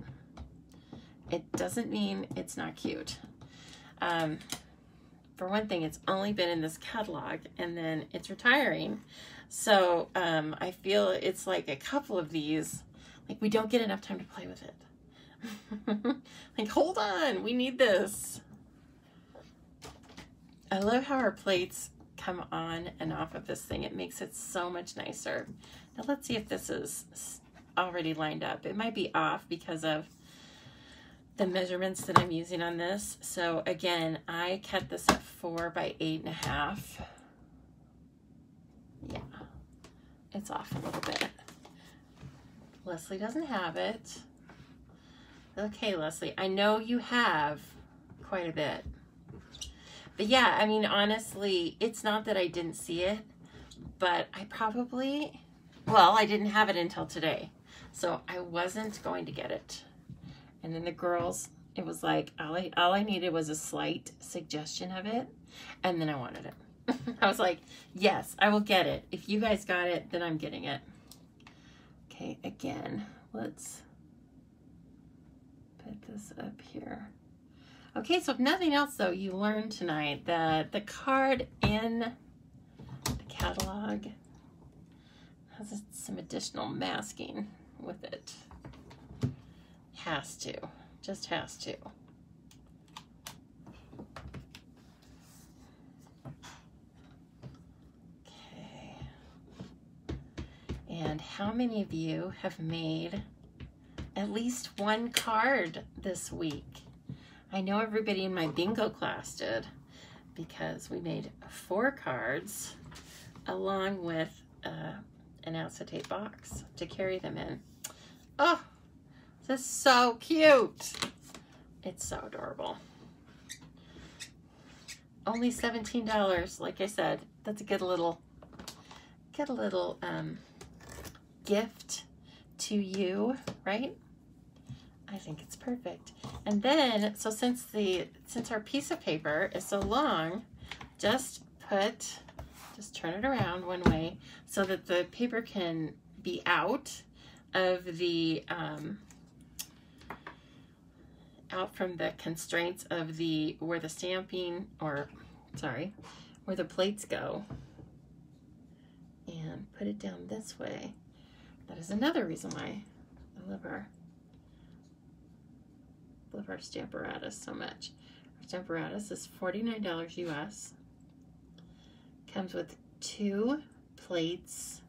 It doesn't mean it's not cute. For one thing, it's only been in this catalog, and then it's retiring. So I feel it's like a couple of these, like we don't get enough time to play with it. Like, hold on, we need this. I love how our plates come on and off of this thing. It makes it so much nicer. Now let's see if this is already lined up. It might be off because of the measurements that I'm using on this. So again, I cut this at 4 by 8.5. Yeah, it's off a little bit. Leslie doesn't have it. Okay, Leslie, I know you have quite a bit. But yeah, I mean, honestly, it's not that I didn't see it, but I probably, well, I didn't have it until today. So I wasn't going to get it. And then the girls, it was like, all I needed was a slight suggestion of it. And then I wanted it. I was like, yes, I will get it. If you guys got it, then I'm getting it. Okay, again, let's put this up here. Okay, so if nothing else, though, you learned tonight that the card in the catalog has some additional masking with it. Has to. Just has to. Okay. And how many of you have made at least one card this week? I know everybody in my bingo class did, because we made 4 cards along with an acetate box to carry them in. Oh, this is so cute. It's so adorable. Only $17, like I said. That's a good little gift to you, right? I think it's perfect. And then, so since our piece of paper is so long, just turn it around one way so that the paper can be out of the, out from the constraints of where the stamping, where the plates go, and put it down this way. That is another reason why I love our Stamparatus so much. Our Stamparatus is $49 US. Comes with 2 plates,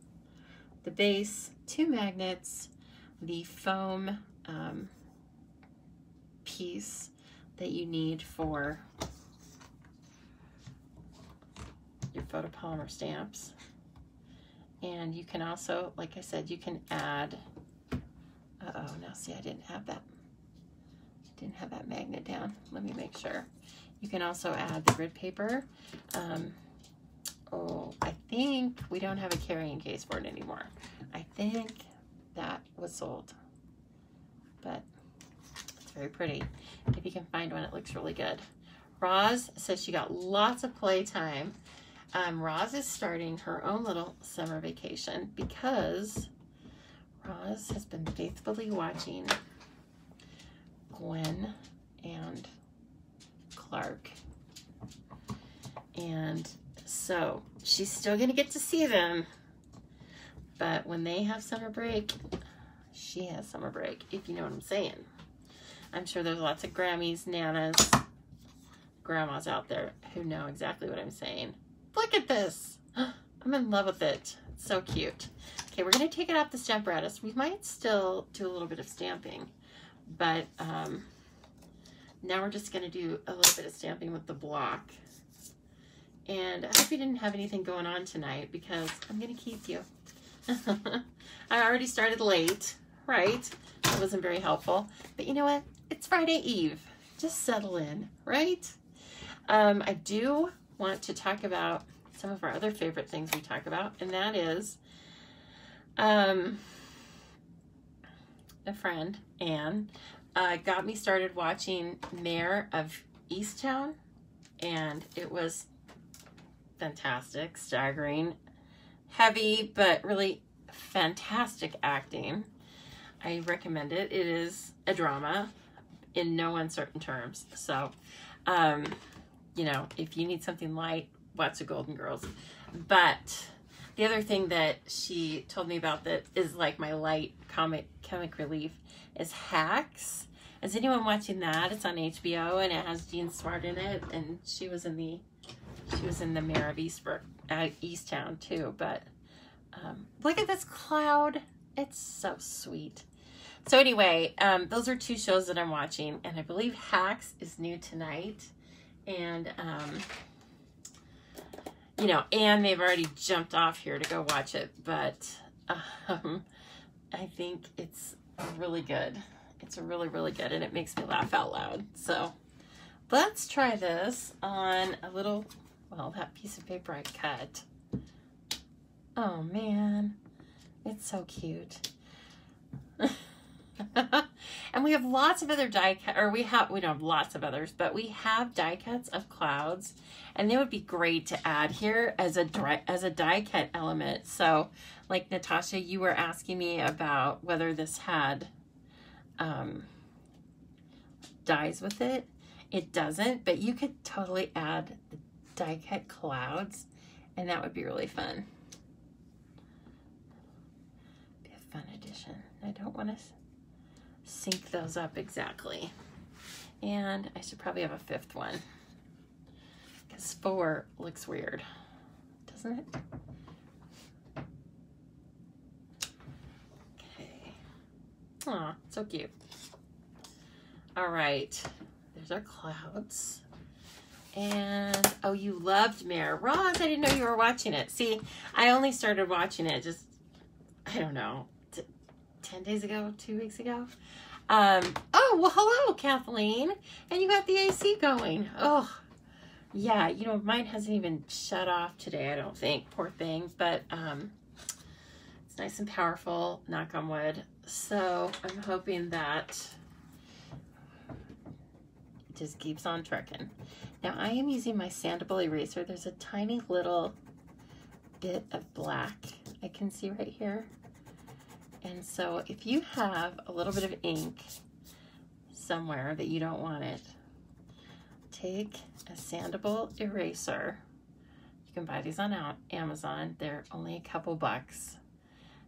the base, 2 magnets, the foam piece that you need for your photopolymer stamps. And you can also, like I said, you can add, now see, I didn't have that magnet down. Let me make sure. You can also add the grid paper. I think we don't have a carrying case for it anymore. I think that was sold, but it's very pretty. If you can find one, it looks really good. Roz says she got lots of playtime. Roz is starting her own little summer vacation because Roz has been faithfully watching Gwen and Clark. And so she's still going to get to see them. But when they have summer break, she has summer break, if you know what I'm saying. I'm sure there's lots of Grammies, Nanas, grandmas out there who know exactly what I'm saying. Look at this. I'm in love with it. It's so cute. Okay, we're going to take it off the Stamparatus. We might still do a little bit of stamping, but now we're just going to do a little bit of stamping with the block. And I hope you didn't have anything going on tonight, because I'm going to keep you. I already started late, right? That wasn't very helpful. But you know what? It's Friday Eve. Just settle in, right? I do want to talk about some of our other favorite things we talk about, and that is a friend, Anne, got me started watching Mayor of Easttown, and it was fantastic, staggering, heavy, but really fantastic acting. I recommend it. It is a drama in no uncertain terms. So, you know, if you need something light, watch the Golden Girls. But the other thing that she told me about that is like my light comic relief is Hacks. Is anyone watching that? It's on HBO, and it has Jean Smart in it, and she was in the She was in the Mayor of Easttown too, but look at this cloud. It's so sweet. So anyway, those are 2 shows that I'm watching, and I believe Hacks is new tonight. And, you know, and they've already jumped off here to go watch it, but I think it's really good. It's really, really good, and it makes me laugh out loud. So let's try this on a little, well, that piece of paper I cut. Oh man, it's so cute. And we have lots of other die cut, or we don't have lots of others, but we have die cuts of clouds, and they would be great to add here as a die cut element. So like Natasha, you were asking me about whether this had dies with it. It doesn't, but you could totally add the die cut clouds, and that would be really fun. Be a fun addition. I don't want to sync those up exactly. And I should probably have a 5th one, because 4 looks weird, doesn't it? Okay. Aw, so cute. All right, there's our clouds. And, oh, you loved Mare. Roz, I didn't know you were watching it. See, I only started watching it just, I don't know, 10 days ago, 2 weeks ago. Oh, well, hello, Kathleen. And you got the AC going. Oh, yeah, you know, mine hasn't even shut off today, I don't think. Poor thing. But it's nice and powerful, knock on wood. So I'm hoping that it just keeps on trucking. Now, I am using my sandable eraser. There's a tiny little bit of black I can see right here. And so if you have a little bit of ink somewhere that you don't want it, take a sandable eraser. You can buy these on Amazon. They're only a couple bucks.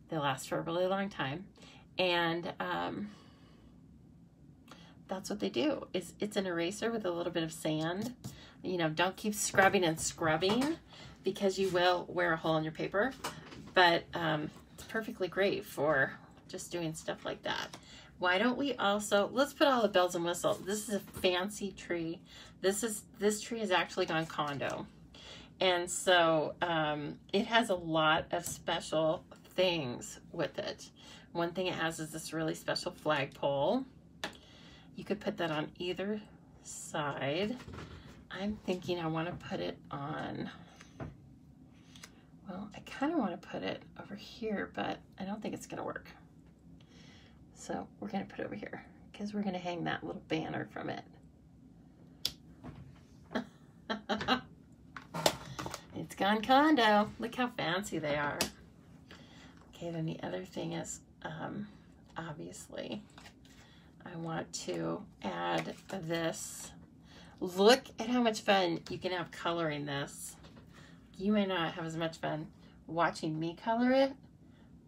They last for a really long time. And that's what they do. It's an eraser with a little bit of sand. You know, don't keep scrubbing and scrubbing, because you will wear a hole in your paper. But it's perfectly great for just doing stuff like that. Why don't we also, let's put all the bells and whistles. This is a fancy tree. This tree has actually gone condo. And so it has a lot of special things with it. One thing it has is this really special flagpole. You could put that on either side. I'm thinking I want to put it on, well, I kind of want to put it over here, but I don't think it's going to work. So we're going to put it over here, because we're going to hang that little banner from it. It's gone condo. Look how fancy they are. Okay, then the other thing is, obviously, I want to add this. Look at how much fun you can have coloring this. You may not have as much fun watching me color it,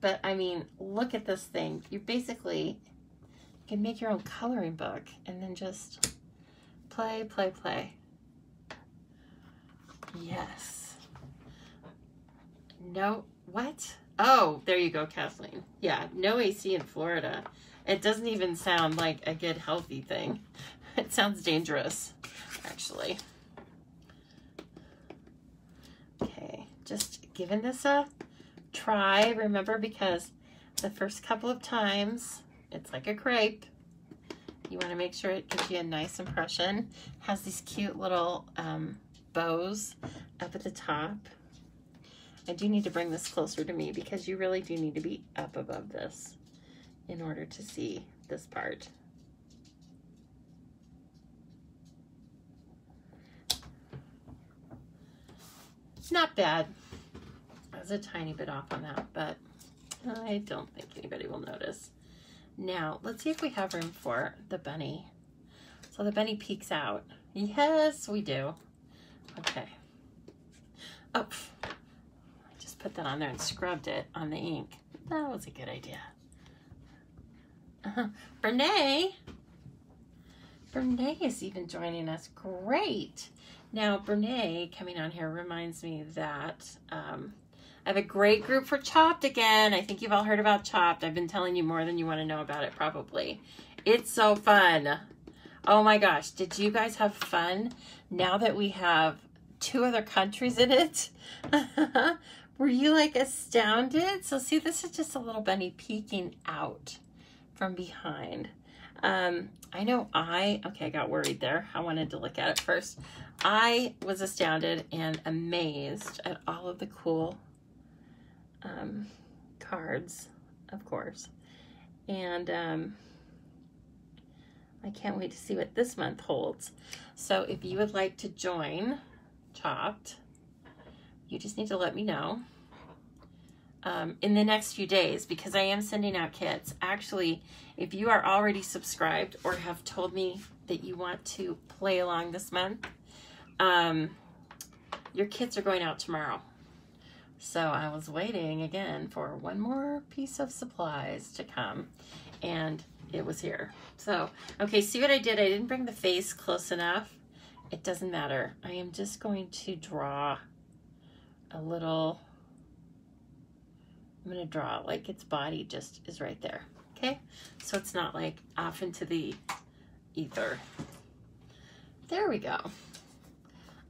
but I mean, look at this thing. You basically can make your own coloring book and then just play, play, play. Yes. No, what? Oh, there you go, Kathleen. Yeah, no AC in Florida. It doesn't even sound like a good, healthy thing. It sounds dangerous, actually. Okay, just giving this a try, remember, because the first couple of times, it's like a crepe. You want to make sure it gives you a nice impression. It has these cute little bows up at the top. I do need to bring this closer to me, because you really do need to be up above this in order to see this part. Not bad. I was a tiny bit off on that, but I don't think anybody will notice. Now, let's see if we have room for the bunny. So the bunny peeks out. Yes, we do. Okay. Oh, I just put that on there and scrubbed it on the ink. That was a good idea. Brene is even joining us. Great. Now, Brene coming on here reminds me that I have a great group for Chopped again. I think you've all heard about Chopped. I've been telling you more than you want to know about it, probably. It's so fun. Oh my gosh, did you guys have fun now that we have 2 other countries in it? Were you like astounded? So see, this is just a little bunny peeking out from behind. I know I got worried there. I wanted to look at it first. I was astounded and amazed at all of the cool cards, of course. And I can't wait to see what this month holds. So if you would like to join Chopped, you just need to let me know in the next few days, because I am sending out kits. Actually, if you are already subscribed or have told me that you want to play along this month, your kits are going out tomorrow. So I was waiting again for one more piece of supplies to come, and it was here. So, okay, see what I did? I didn't bring the face close enough. It doesn't matter. I am just going to draw a little, I'm going to draw like its body just is right there. Okay, so it's not like off into the ether. There we go.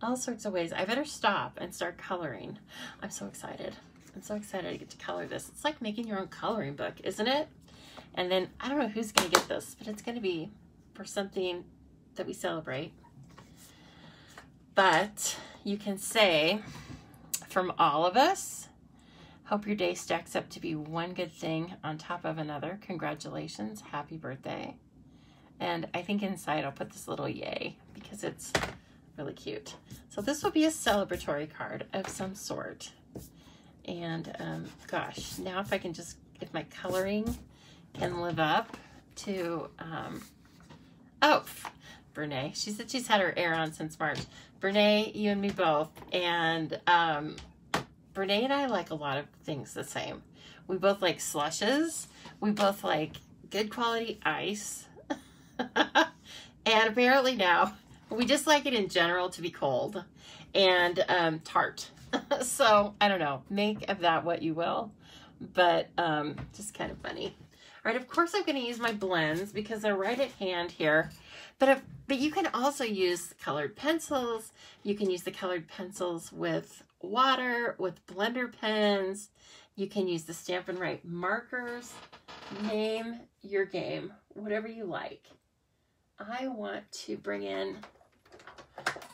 All sorts of ways. I better stop and start coloring. I'm so excited. I'm so excited to get to color this. It's like making your own coloring book, isn't it? And then I don't know who's going to get this, but it's going to be for something that we celebrate. But you can say, from all of us, hope your day stacks up to be one good thing on top of another. Congratulations. Happy birthday. And I think inside I'll put this little yay because it's really cute. So this will be a celebratory card of some sort. And gosh, now if I can just, if my coloring can live up to, oh, Brene, she said she's had her air on since March. Brene, you and me both. And Brene and I like a lot of things the same. We both like slushes. We both like good quality ice. And apparently now, we just like it in general to be cold and tart. So, I don't know. Make of that what you will. But just kind of funny. All right, of course I'm going to use my blends because they're right at hand here. But you can also use colored pencils. You can use the colored pencils with water, with blender pens. You can use the Stampin' Write markers. Name your game, whatever you like. I want to bring in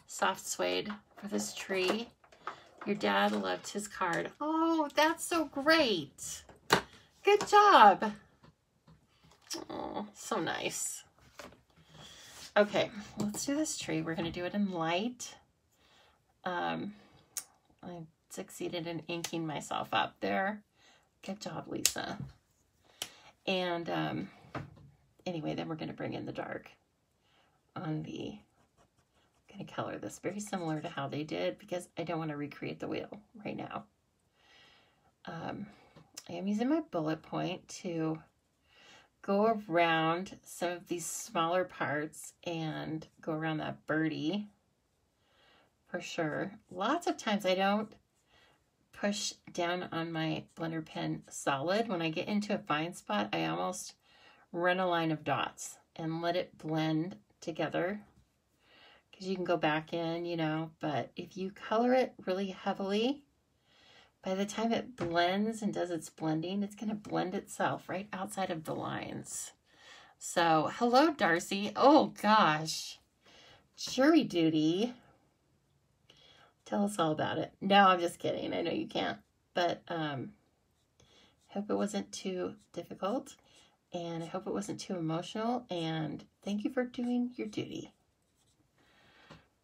soft suede for this tree. Your dad loved his card. Oh, that's so great. Good job. Oh, so nice. Okay, let's do this tree. We're going to do it in light. I succeeded in inking myself up there. Good job, Lisa. And anyway, then we're going to bring in the dark on the, I'm going to color this very similar to how they did because I don't want to recreate the wheel right now. I am using my bullet point to go around some of these smaller parts and go around that birdie for sure. Lots of times I don't push down on my blender pen solid. When I get into a fine spot, I almost run a line of dots and let it blend together because you can go back in, you know, but if you color it really heavily, by the time it blends and does its blending, it's going to blend itself right outside of the lines. So, hello, Darcy. Oh, gosh. Jury duty. Tell us all about it. No, I'm just kidding. I know you can't. But hope it wasn't too difficult. And I hope it wasn't too emotional. And thank you for doing your duty.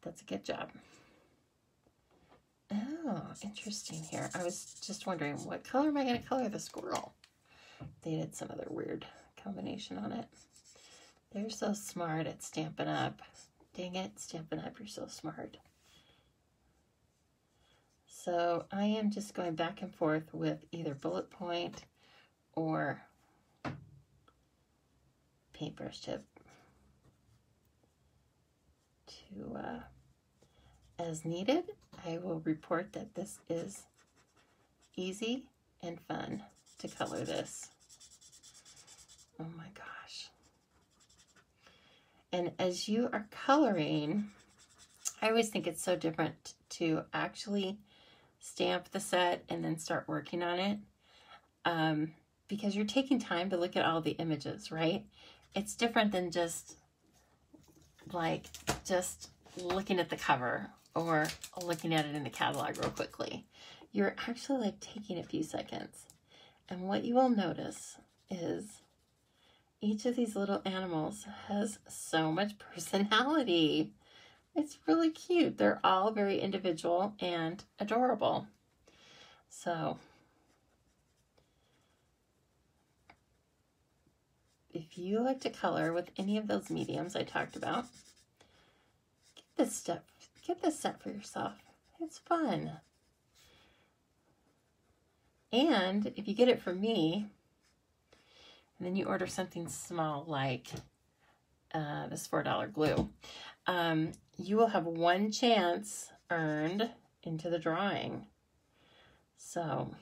That's a good job. Oh, interesting here. I was just wondering, what color am I going to color the squirrel? They did some other weird combination on it. They're so smart at Stampin' Up. Dang it, Stampin' Up, you're so smart. So I am just going back and forth with either bullet point or paintbrush tip to as needed, I will report that this is easy and fun to color this. Oh my gosh. And as you are coloring, I always think it's so different to actually stamp the set and then start working on it, because you're taking time to look at all the images, right? It's different than just looking at the cover or looking at it in the catalog real quickly. You're actually like taking a few seconds. And what you will notice is each of these little animals has so much personality. It's really cute. They're all very individual and adorable. So if you like to color with any of those mediums I talked about, get this set for yourself. It's fun. And if you get it from me, and then you order something small like this $4 glue, you will have one chance earned into the drawing. So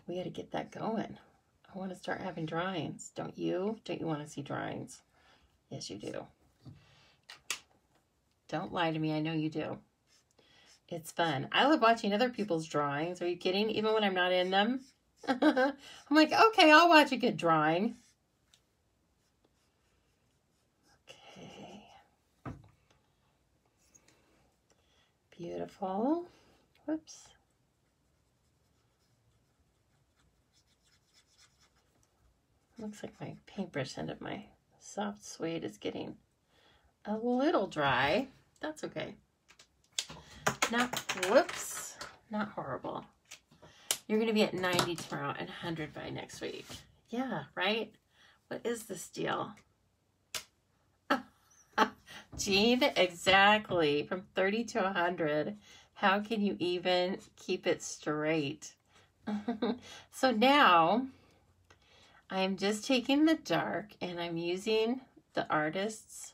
we got to get that going. I want to start having drawings. Don't you? Don't you want to see drawings? Yes, you do. Don't lie to me. I know you do. It's fun. I love watching other people's drawings. Are you kidding? Even when I'm not in them. I'm like, okay, I'll watch a good drawing. Okay. Beautiful. Whoops. Looks like my paintbrush end of my soft suede is getting a little dry. That's okay. Whoops, not horrible. You're going to be at 90 tomorrow and 100 by next week. Yeah, right? What is this deal? Jean, exactly. From 30 to 100. How can you even keep it straight? So now I am just taking the dark and I'm using the artist's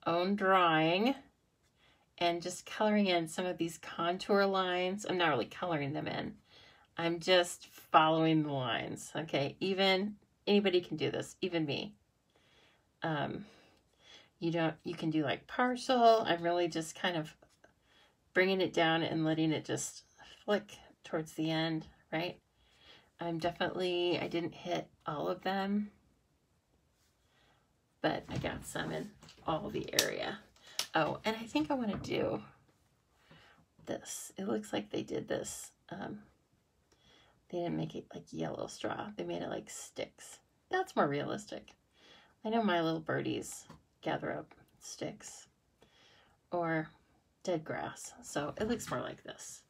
own drawing and just coloring in some of these contour lines. I'm not really coloring them in. I'm just following the lines. Okay, anybody can do this, even me. You can do like partial. I'm really just kind of bringing it down and letting it just flick towards the end, right? I didn't hit all of them, but I got some in all the area. Oh, and I think I want to do this. It looks like they did this. They didn't make it like yellow straw. They made it like sticks. That's more realistic. I know my little birdies gather up sticks or dead grass. So it looks more like this.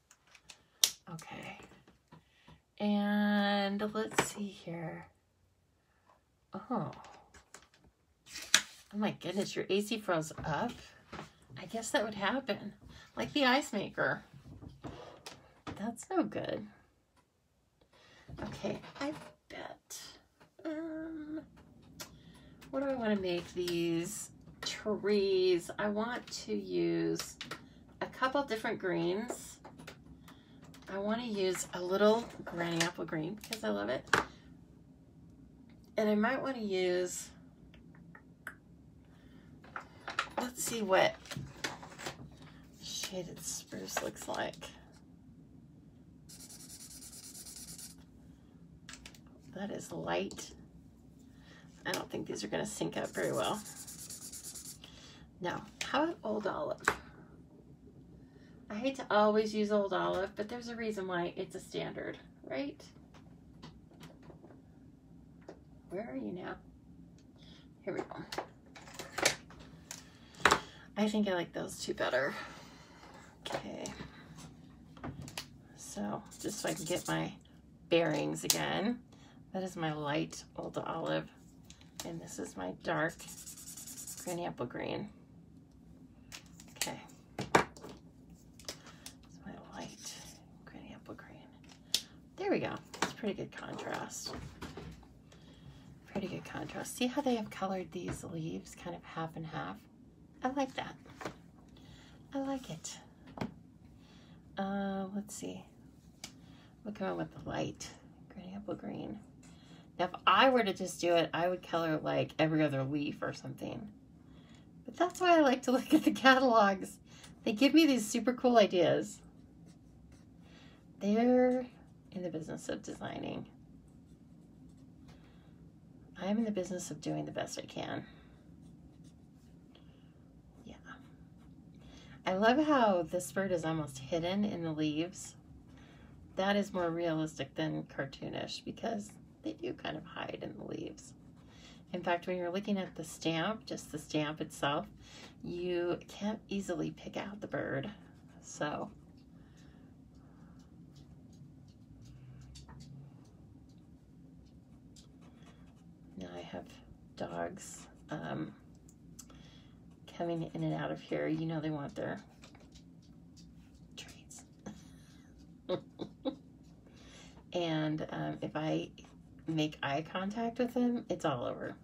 Okay. And let's see here. Oh my goodness, your AC froze up. I guess that would happen. Like the ice maker. That's no good. Okay, I bet. What do I want to make these trees? I want to use a couple different greens. I want to use a little granny apple green because I love it. And I might want to use, let's see what shaded spruce looks like. That is light. I don't think these are going to sync up very well. No. How about old olive? I hate to always use old olive, but there's a reason why it's a standard, right? Where are you now? Here we go. I think I like those two better. Okay. So, just so I can get my bearings again. That is my light old olive. And this is my dark granny apple green. Okay. It's my light granny apple green. There we go. It's pretty good contrast. Pretty good contrast. See how they have colored these leaves kind of half and half? I like that. I like it. Let's see. We'll come in with the light. Green apple green. Now, if I were to just do it, I would color like every other leaf or something. But that's why I like to look at the catalogs. They give me these super cool ideas. They're in the business of designing. I'm in the business of doing the best I can. Yeah. I love how this bird is almost hidden in the leaves. That is more realistic than cartoonish because they do kind of hide in the leaves. In fact, when you're looking at the stamp, just the stamp itself, you can't easily pick out the bird. So, now I have dogs coming in and out of here. You know they want their treats. And if I make eye contact with them, it's all over.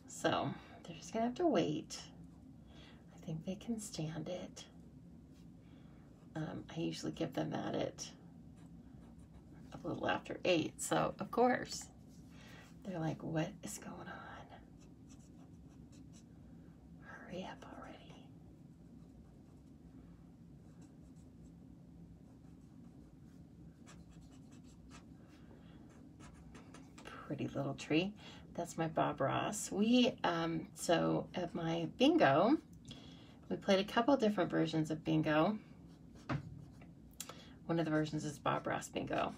So they're just gonna have to wait. I think they can stand it. I usually give them at it a little after 8. So of course they're like, what is going on? Hurry up already. Pretty little tree. That's my Bob Ross. We, so at my bingo, we played a couple different versions of bingo. One of the versions is Bob Ross bingo.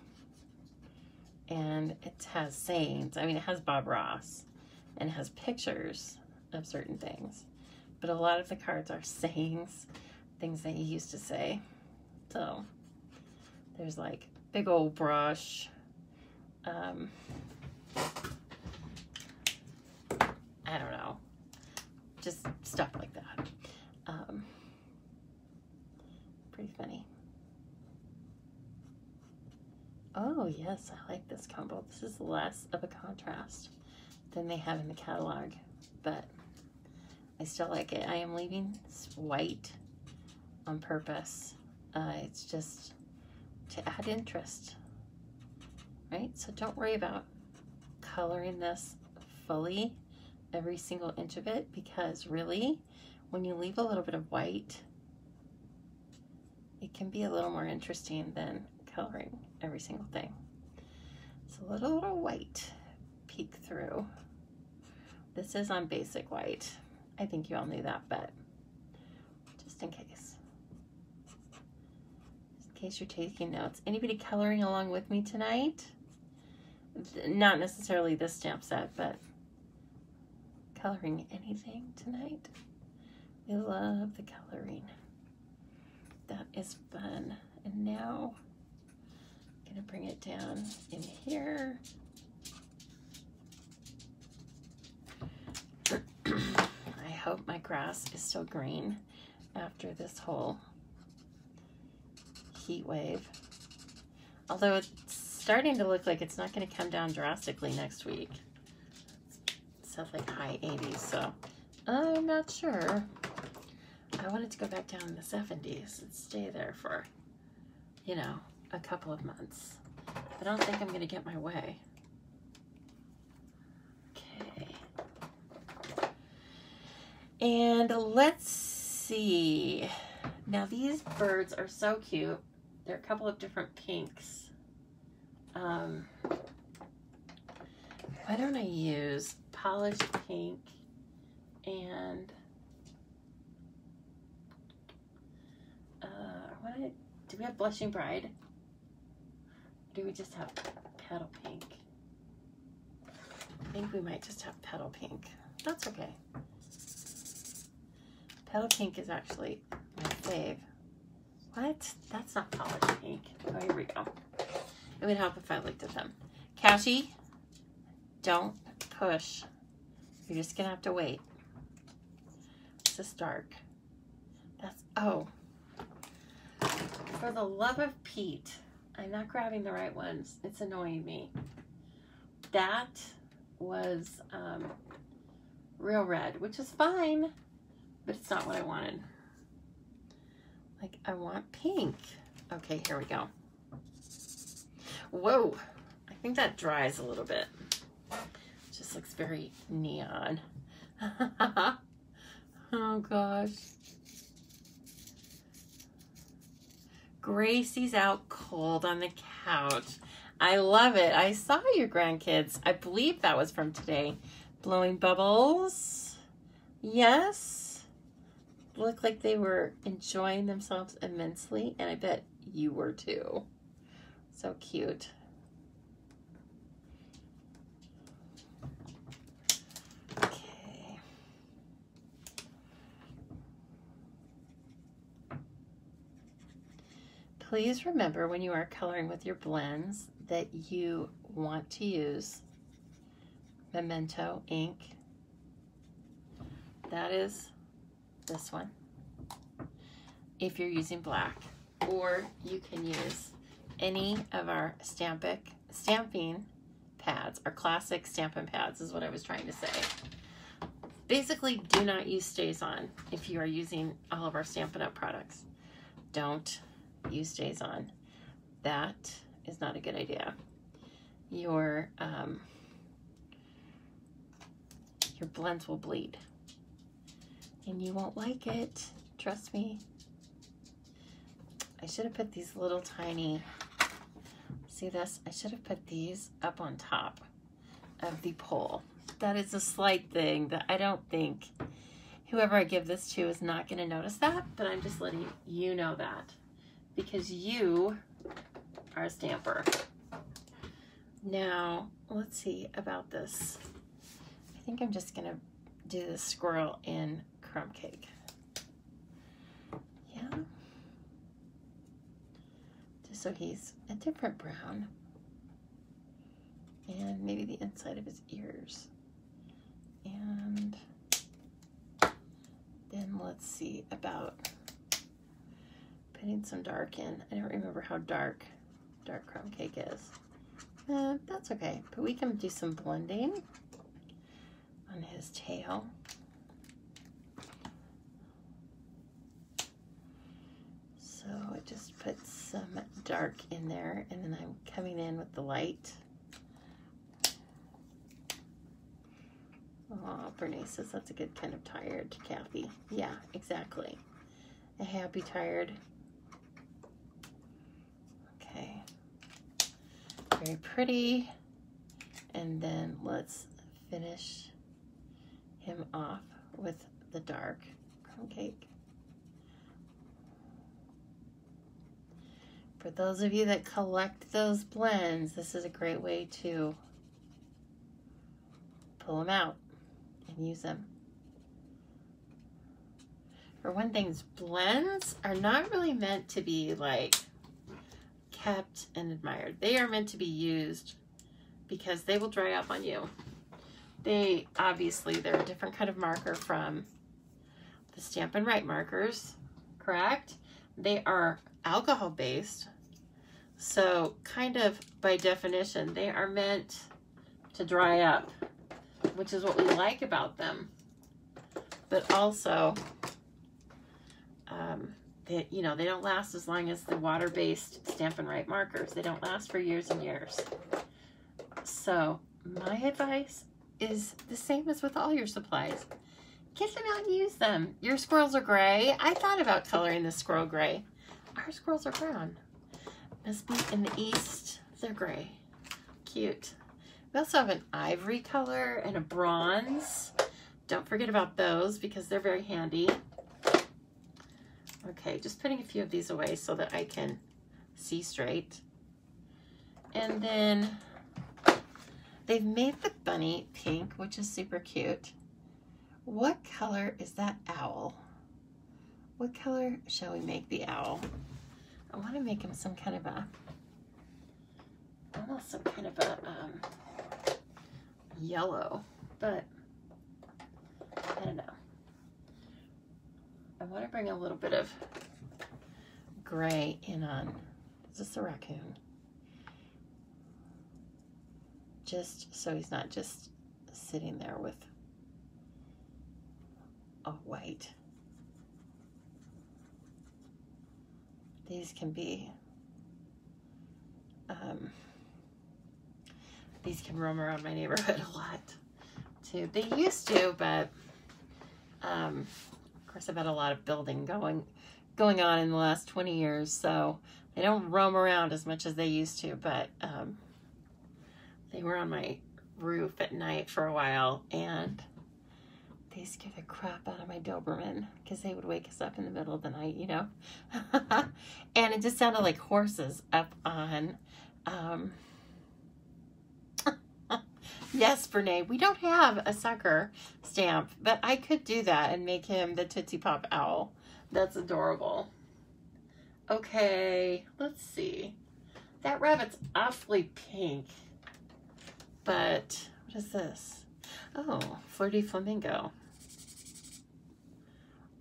And it has sayings. I mean, it has Bob Ross and it has pictures of certain things. But a lot of the cards are sayings, things that he used to say. So there's like big old brush. I don't know. Just stuff like that. Pretty funny. Oh yes, I like this combo. This is less of a contrast than they have in the catalog, but I still like it. I am leaving this white on purpose. It's just to add interest, right? So don't worry about coloring this fully, every single inch of it, because really, when you leave a little bit of white, it can be a little more interesting than coloring every single thing. So let a little white peek through. This is on basic white. I think you all knew that, but just in case. Just in case you're taking notes. Anybody coloring along with me tonight? Not necessarily this stamp set, but coloring anything tonight? We love the coloring. That is fun. And now I'm gonna bring it down in here. I hope my grass is still green after this whole heat wave. Although it's starting to look like it's not going to come down drastically next week. It says like high 80s, so I'm not sure. I wanted to go back down in the 70s and stay there for, you know, a couple of months. I don't think I'm going to get my way. Okay. And let's see. Now these birds are so cute. They're a couple of different pinks. Why don't I use polished pink and do we have blushing bride? Or do we just have petal pink? I think we might just have petal pink. That's okay. Petal pink is actually my fave. What? That's not polished pink. Oh, here we go. It would help if I looked at them. Cassie, don't push. You're just gonna have to wait. It's this dark. That's, oh. For the love of Pete, I'm not grabbing the right ones. It's annoying me. That was real red, which is fine, but it's not what I wanted. Like, I want pink. Okay, here we go. Whoa, I think that dries a little bit. Just looks very neon. Oh gosh. Gracie's out cold on the couch. I love it. I saw your grandkids. I believe that was from today. Blowing bubbles. Yes. Looked like they were enjoying themselves immensely, and I bet you were too. So cute. Okay. Please remember when you are coloring with your blends that you want to use Memento ink. That is this one. If you're using black, or you can use any of our stamping pads, our classic Stampin' Pads is what I was trying to say. Basically, do not use StazOn if you are using all of our Stampin' Up! Products. Don't use StazOn. That is not a good idea. Your blends will bleed, and you won't like it. Trust me. I should have put these little tiny, see this? I should have put these up on top of the pole. That is a slight thing that I don't think whoever I give this to is not going to notice that, but I'm just letting you know that because you are a stamper. Now, let's see about this. I think I'm just going to do the squirrel in crumb cake. Yeah. Just so he's a different brown. And maybe the inside of his ears. And then let's see about putting some dark in. I don't remember how dark crumb cake is. That's okay, but we can do some blending on his tail. So I just put some dark in there, and then I'm coming in with the light. Oh, Bernice says that's a good kind of tired, Kathy. Yeah, exactly. A happy tired. Okay. Very pretty. And then let's finish him off with the dark crumb cake. For those of you that collect those blends, this is a great way to pull them out and use them. For one thing, blends are not really meant to be like kept and admired. They are meant to be used because they will dry up on you. They're a different kind of marker from the Stampin' Write markers, correct? They are alcohol based, so kind of by definition, they are meant to dry up, which is what we like about them. But also, they don't last as long as the water-based Stampin' Write markers. They don't last for years and years. So my advice is the same as with all your supplies. Get them out and use them. Your squirrels are gray. I thought about coloring the squirrel gray. Our squirrels are brown. Must be in the east. They're gray. Cute. We also have an ivory color and a bronze. Don't forget about those because they're very handy. Okay, just putting a few of these away so that I can see straight. And then they've made the bunny pink, which is super cute. What color is that owl? What color shall we make the owl? I want to make him some kind of a, almost some kind of a yellow, but I don't know. I want to bring a little bit of gray in on, is this a raccoon? Just so he's not just sitting there with a white. these can be, these can roam around my neighborhood a lot too. They used to, but of course I've had a lot of building going on in the last 20 years, so they don't roam around as much as they used to, but they were on my roof at night for a while, and they scared the crap out of my Doberman because they would wake us up in the middle of the night, you know. And it just sounded like horses up on yes, Brene, we don't have a sucker stamp, but I could do that and make him the Tootsie Pop Owl. That's adorable. Okay, let's see. That rabbit's awfully pink, but what is this? Oh, Flirty Flamingo.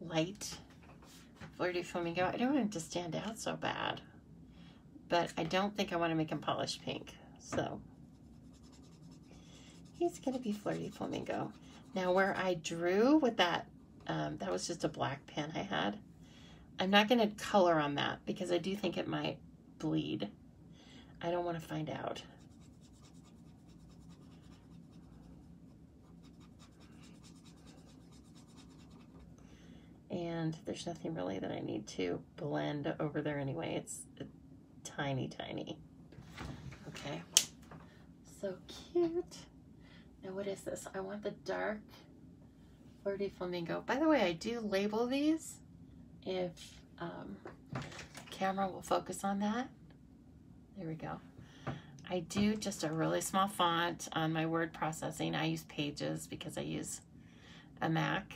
Light Flirty Flamingo. I don't want him to stand out so bad, but I don't think I want to make him polished pink, so he's going to be Flirty Flamingo. Now, where I drew with that, that was just a black pen I had. I'm not going to color on that because I do think it might bleed. I don't want to find out. And there's nothing really that I need to blend over there anyway. It's tiny, tiny. Okay. So cute. Now what is this? I want the dark Flirty Flamingo. By the way, I do label these if the camera will focus on that. There we go. I do just a really small font on my word processing. I use Pages because I use a Mac.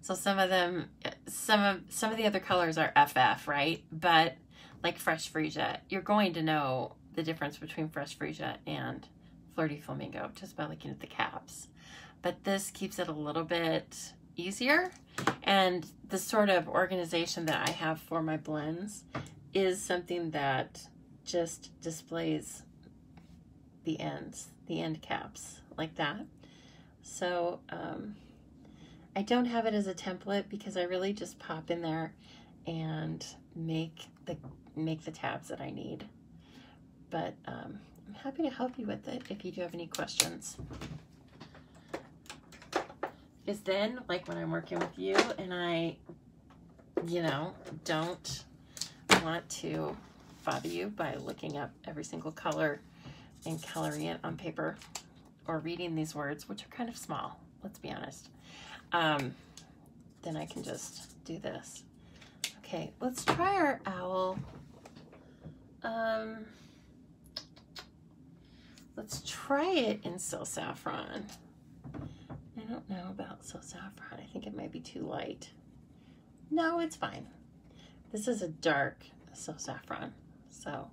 So some of them, some of the other colors are FF, right? But like Fresh Freesia, you're going to know the difference between Fresh Freesia and Flirty Flamingo just by looking at the caps. But this keeps it a little bit easier. And the sort of organization that I have for my blends is something that just displays the ends, the end caps like that. So, I don't have it as a template because I really just pop in there and make the tabs that I need. But I'm happy to help you with it if you do have any questions. Because then, like when I'm working with you and I, you know, don't want to bother you by looking up every single color and coloring it on paper or reading these words, which are kind of small, let's be honest. Then I can just do this. Okay, let's try our owl. Let's try it in So Saffron. I don't know about So Saffron. I think it might be too light. No, it's fine. This is a dark So Saffron. So,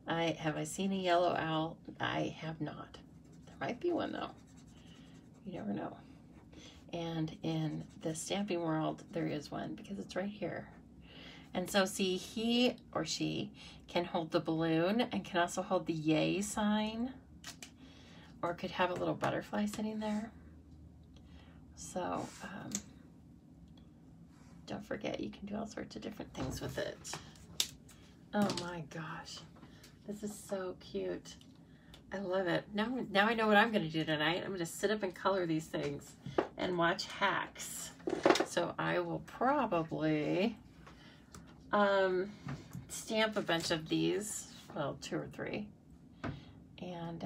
have I seen a yellow owl? I have not. There might be one though. You never know. And in the stamping world, there is one because it's right here. And so see, he or she can hold the balloon and can also hold the yay sign, or could have a little butterfly sitting there. So don't forget, you can do all sorts of different things with it. Oh my gosh, this is so cute. I love it. Now I know what I'm going to do tonight. I'm going to sit up and color these things and watch Hacks. So I will probably stamp a bunch of these, well, 2 or 3, and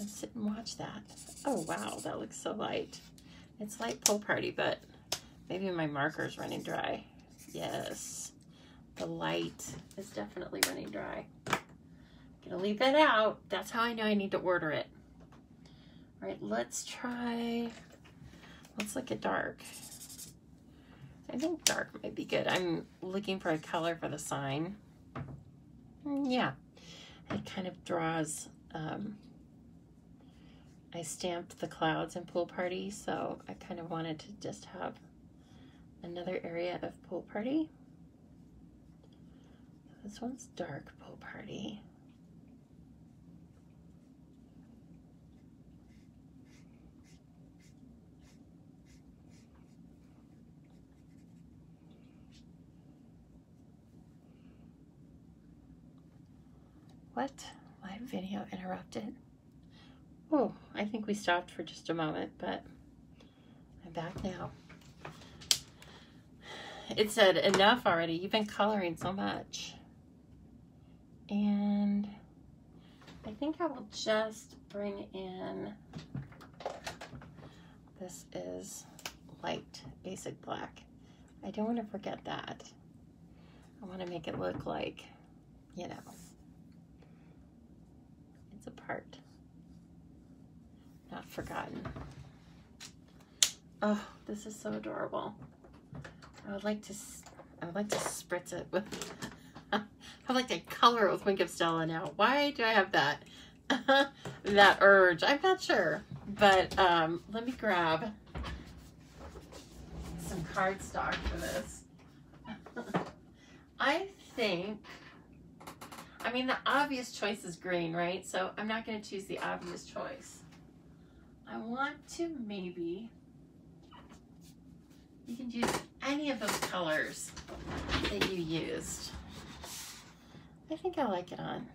sit and watch that. Oh wow, that looks so light. It's light Pool Party, but maybe my marker's running dry. Yes, the light is definitely running dry. Gonna leave that out. That's how I know I need to order it. All right, let's look at dark. I think dark might be good. I'm looking for a color for the sign. Yeah, it kind of draws, I stamped the clouds in Pool Party, so I kind of wanted to just have another area of Pool Party. This one's dark Pool Party. What? Live video interrupted. Oh, I think we stopped for just a moment, but I'm back now. It said enough already. You've been coloring so much. And I think I will just bring in, this is light basic black. I don't want to forget that. I want to make it look like, you know, it's a part. Not forgotten. Oh, this is so adorable. I would like to spritz it with, I would like to color it with Wink of Stella now. Why do I have that, that urge? I'm not sure, but let me grab some cardstock for this. I think, I mean, the obvious choice is green, right? So I'm not going to choose the obvious choice. I want to maybe, you can use any of those colors that you used. I think I like it on.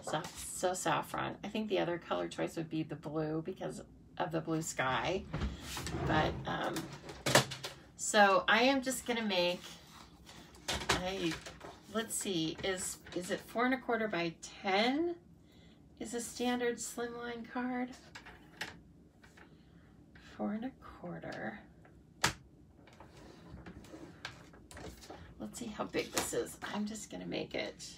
So saffron. I think the other color choice would be the blue because of the blue sky. But, so I am just gonna make, let's see, is it 4 1/4 by 10? Is a standard slimline card. 4 1/4. Let's see how big this is. I'm just gonna make it.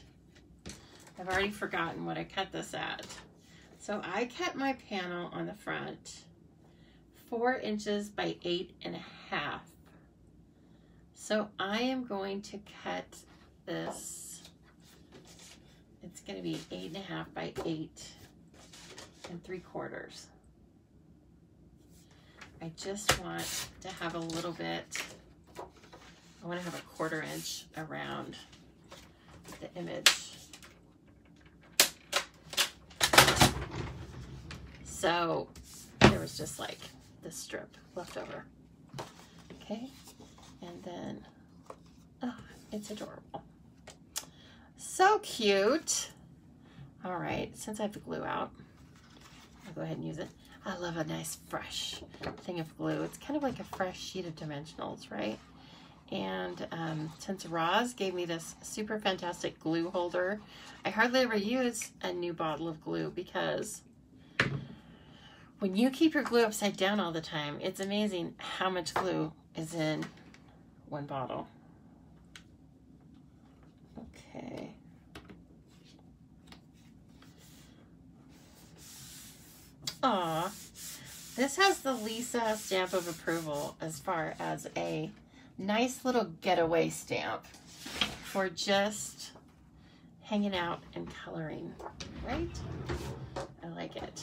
I've already forgotten what I cut this at. So I cut my panel on the front 4 inches by 8 1/2. So I am going to cut this. It's gonna be 8 1/2 by 8 3/4. I just want to have a little bit, I want to have a 1/4 inch around the image. So there was just like this strip left over. Okay, and then, oh, it's adorable. So cute. All right, since I have the glue out, I'll go ahead and use it. I love a nice fresh thing of glue. It's kind of like a fresh sheet of dimensionals, right? And since Roz gave me this super fantastic glue holder, I hardly ever use a new bottle of glue because when you keep your glue upside down all the time, it's amazing how much glue is in one bottle. Okay. Aw, this has the Lisa stamp of approval as far as a nice little getaway stamp for just hanging out and coloring, right? I like it.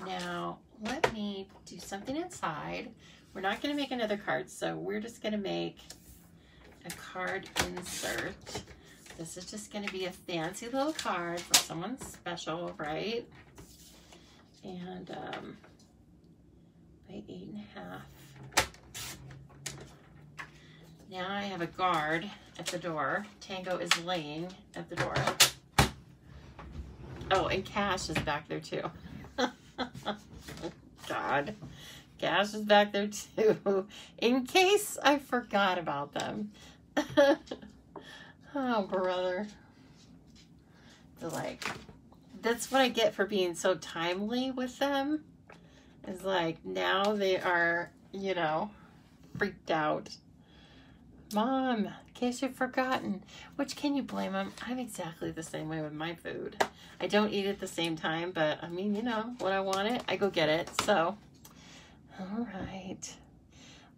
Now, let me do something inside. We're not going to make another card, so we're just going to make a card insert. This is just going to be a fancy little card for someone special, right? And by 8 1/2. Now I have a guard at the door. Tango is laying at the door. Oh, and Cash is back there too. God, Cash is back there too, in case I forgot about them. Oh, brother. They're like, that's what I get for being so timely with them. Is like, now they are, you know, freaked out. Mom, in case you've forgotten. Which, can you blame them? I'm exactly the same way with my food. I don't eat at the same time, but I mean, you know, when I want it, I go get it. So, all right.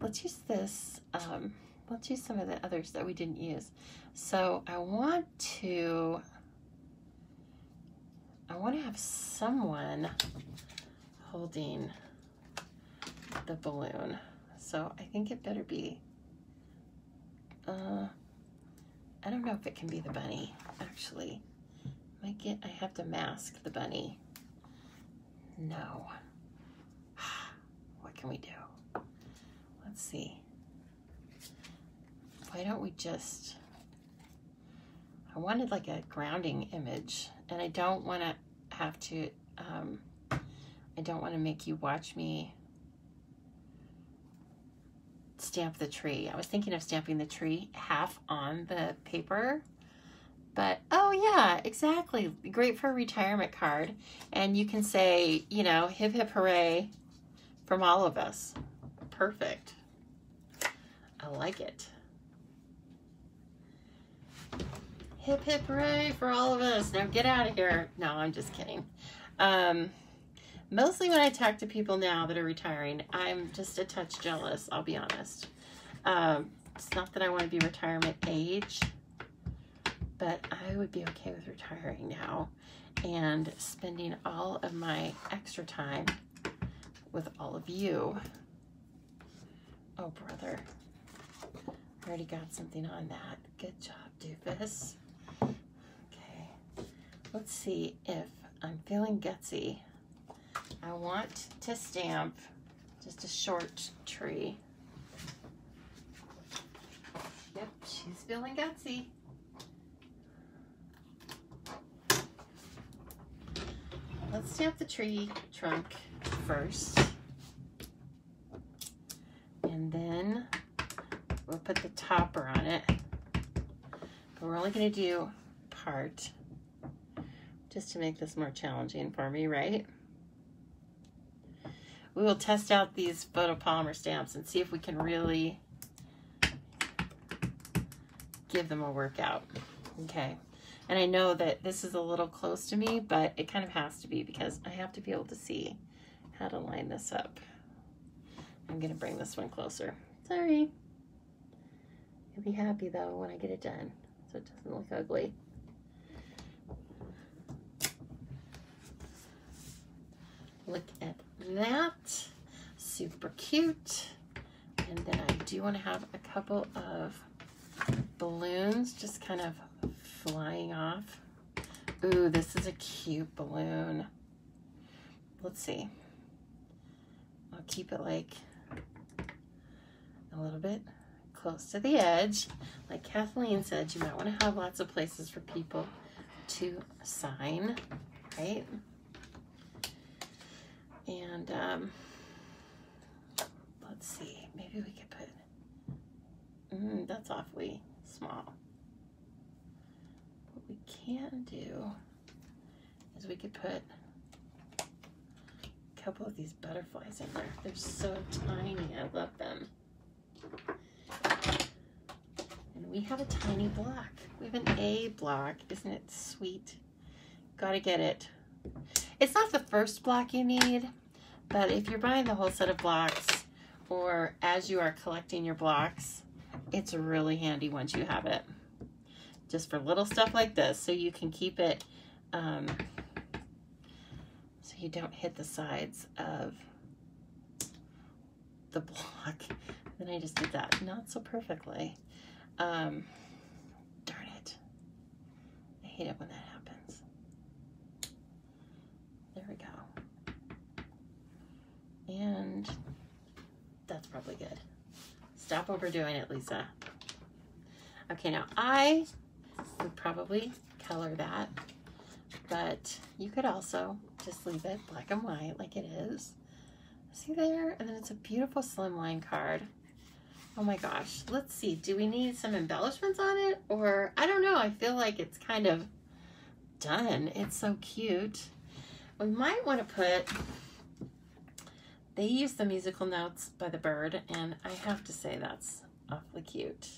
Let's use this. Let's use some of the others that we didn't use. So I want to have someone holding the balloon. So I think it better be, I don't know if it can be the bunny, actually. I have to mask the bunny. No. What can we do? Let's see. Why don't we just, I wanted like a grounding image, and I don't want to have to, I don't want to make you watch me stamp the tree. I was thinking of stamping the tree half on the paper, but oh yeah, exactly. Great for a retirement card. And you can say, you know, hip hip hooray from all of us. Perfect. I like it. Hip hip hooray for all of us. Now get out of here. No, I'm just kidding. Mostly when I talk to people now that are retiring, I'm just a touch jealous, I'll be honest. It's not that I want to be retirement age, but I would be okay with retiring now and spending all of my extra time with all of you. Oh, brother. I already got something on that. Good job, doofus. Okay. Let's see if I'm feeling gutsy. I want to stamp just a short tree. Yep, she's feeling gutsy. Let's stamp the tree trunk first. And then we'll put the topper on it. But we're only going to do part just to make this more challenging for me, right? We will test out these photopolymer stamps and see if we can really give them a workout. Okay. And I know that this is a little close to me, but it kind of has to be because I have to be able to see how to line this up. I'm going to bring this one closer. Sorry. You'll be happy though when I get it done so it doesn't look ugly. Look at that. Super cute. And then I do want to have a couple of balloons just kind of flying off. Ooh, this is a cute balloon. Let's see. I'll keep it like a little bit close to the edge. Like Kathleen said, you might want to have lots of places for people to sign, right? And let's see, maybe we could put, that's awfully small. What we can do is we could put a couple of these butterflies in there. They're so tiny, I love them. And we have a tiny block. We have an A block, isn't it sweet? Gotta get it. It's not the first block you need, but if you're buying the whole set of blocks or as you are collecting your blocks, it's really handy once you have it. Just for little stuff like this, so you can keep it, so you don't hit the sides of the block. Then I just did that not so perfectly. Darn it. I hate it when that happens. There we go. And that's probably good. Stop overdoing it, Lisa. Okay, now I would probably color that, but you could also just leave it black and white like it is. See there? And then it's a beautiful slimline card. Oh my gosh. Let's see. Do we need some embellishments on it? Or, I don't know. I feel like it's kind of done. It's so cute. We might want to put, they use the musical notes by the bird, and I have to say that's awfully cute.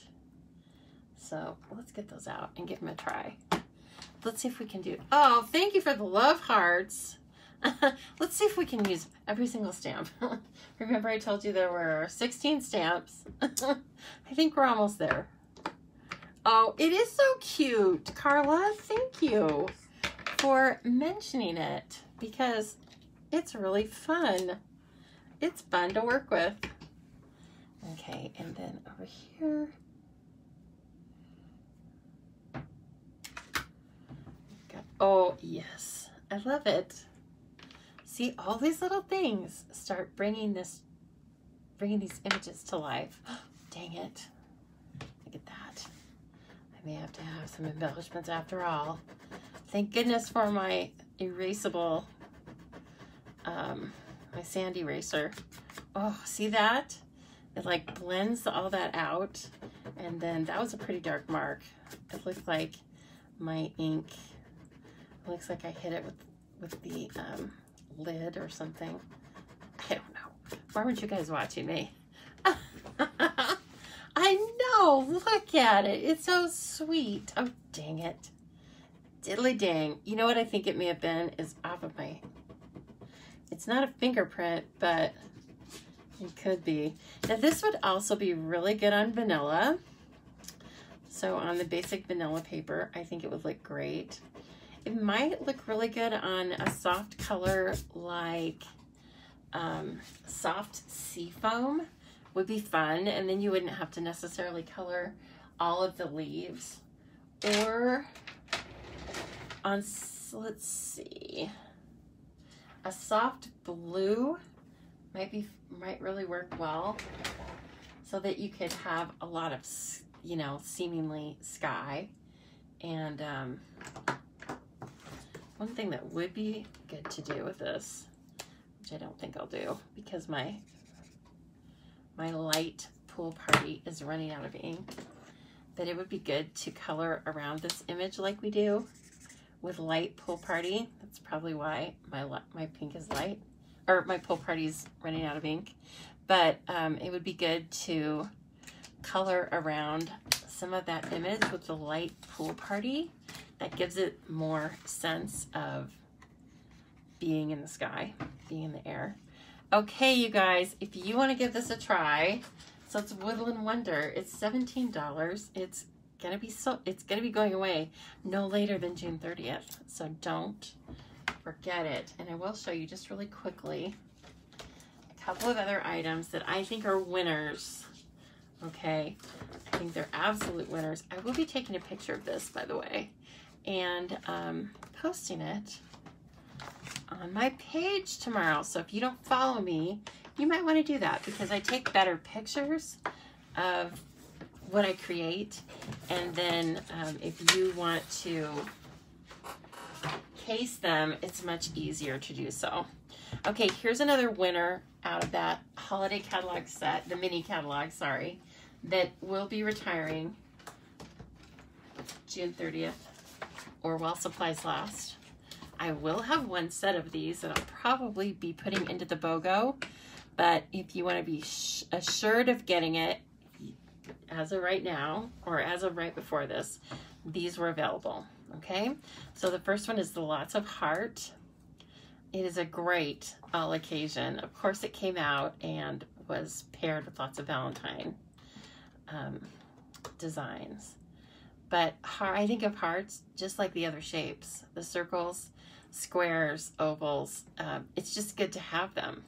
So let's get those out and give them a try. Let's see if we can do, oh, thank you for the love hearts. Let's see if we can use every single stamp. Remember I told you there were 16 stamps. I think we're almost there. Oh, it is so cute, Carla. Thank you for mentioning it because it's really fun. It's fun to work with. Okay, and then over here, oh yes, I love it. See, all these little things start bringing these images to life. Dang it. Look at that. I may have to have some embellishments after all. Thank goodness for my erasable, my sand eraser. Oh, see that? It like blends all that out. And then that was a pretty dark mark. It looked like my ink, it looks like I hit it with the lid or something. I don't know. Why weren't you guys watching me? I know, look at it. It's so sweet. Oh, dang it. Diddly dang. You know what I think it may have been is off of my, it's not a fingerprint, but it could be. Now this would also be really good on vanilla. So on the basic vanilla paper, I think it would look great. It might look really good on a soft color like soft seafoam would be fun. And then you wouldn't have to necessarily color all of the leaves. Or on, let's see, a soft blue might really work well, so that you could have a lot of, you know, seemingly sky. And one thing that would be good to do with this, which I don't think I'll do because my light pool party is running out of ink, that it would be good to color around this image like we do with light pool party. That's probably why my pink is light, or my pool party's running out of ink. But it would be good to color around some of that image with the light pool party. That gives it more sense of being in the sky, being in the air. Okay, you guys, if you want to give this a try, so it's Woodland Wonder. It's $17. It's gonna be going away no later than June 30th. So don't forget it. And I will show you just really quickly a couple of other items that I think are winners. Okay, I think they're absolute winners. I will be taking a picture of this, by the way, and posting it on my page tomorrow. So if you don't follow me, you might want to do that, because I take better pictures of what I create. And then if you want to case them, it's much easier to do so. Okay, here's another winner out of that holiday catalog set, the mini catalog, sorry, that will be retiring June 30th or while supplies last. I will have one set of these that I'll probably be putting into the BOGO, but if you want to be assured of getting it as of right now, or as of right before this, these were available. Okay, so the first one is the Lots of Heart. It is a great all occasion. Of course, it came out and was paired with lots of Valentine designs. But I think of hearts just like the other shapes, the circles, squares, ovals. It's just good to have them,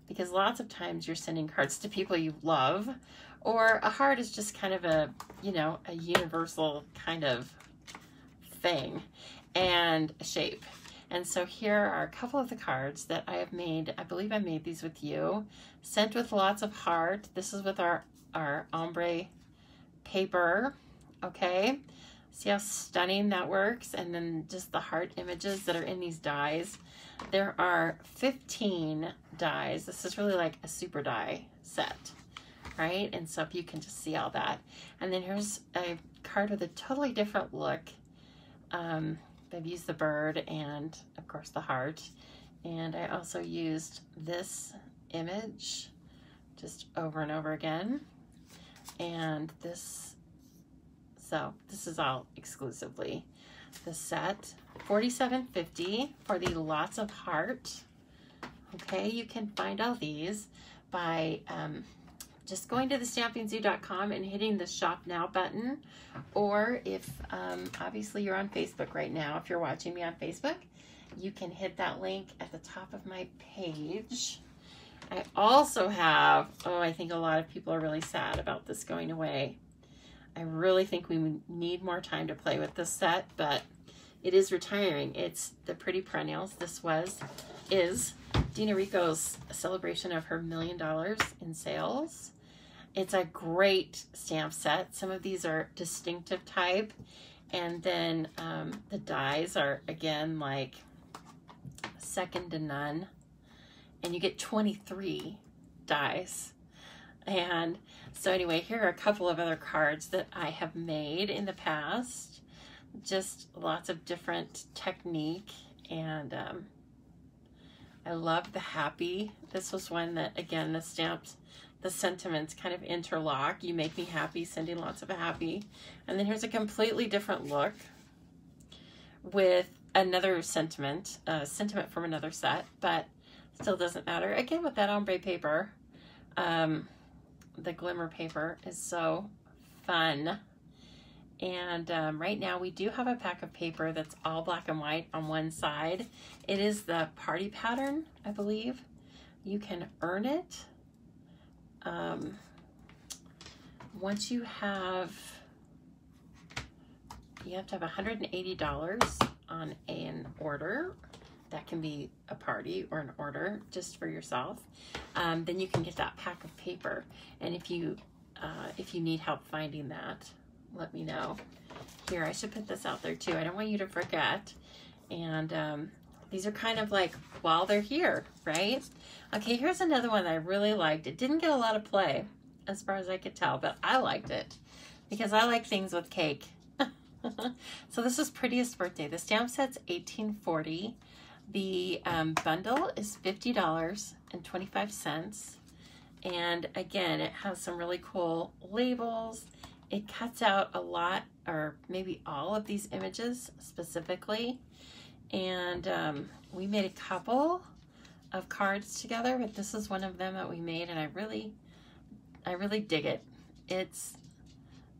because lots of times you're sending cards to people you love, or a heart is just kind of a, you know, a universal kind of thing and a shape. And so here are a couple of the cards that I have made. I believe I made these with you. Sent with Lots of Heart. This is with our ombre paper. Okay. See how stunning that works? And then just the heart images that are in these dies. There are 15 dies. This is really like a super die set, right? And so if you can just see all that. And then here's a card with a totally different look. I've used the bird and of course the heart, and I also used this image just over and over again, and this, so this is all exclusively the set. $47.50 for the Lots of Heart. Okay, you can find all these by just going to thestampingzoo.com and hitting the Shop Now button, or if obviously you're on Facebook right now, if you're watching me on Facebook, you can hit that link at the top of my page. I also have, oh, I think a lot of people are really sad about this going away. I really think we need more time to play with this set, but it is retiring. It's the Pretty Perennials. This is Dina Rico's celebration of her $1 million in sales. it's a great stamp set. Some of these are distinctive type, and then the dies are, again, like second to none, and you get 23 dies. And so anyway, here are a couple of other cards that I have made in the past. Just lots of different technique, and I love the happy. This was one that, again, the stamps, the sentiments kind of interlock. You make me happy, sending lots of happy. And then here's a completely different look with another sentiment, sentiment from another set, but still doesn't matter. Again, with that ombre paper, the glimmer paper is so fun. And right now we do have a pack of paper that's all black and white on one side. It is the party pattern, I believe. You can earn it. Once you have to have $180 on an order. That can be a party or an order just for yourself. Then you can get that pack of paper. And if you need help finding that, let me know. Here, I should put this out there too. I don't want you to forget. And these are kind of like while they're here, right? Okay, here's another one that I really liked. It didn't get a lot of play as far as I could tell, but I liked it because I like things with cake. So this is Prettiest Birthday. The stamp set's $18.40. The bundle is $50.25. And again, it has some really cool labels. It cuts out a lot, or maybe all of these images specifically. And we made a couple of cards together, but this is one of them that we made, and I really dig it. It's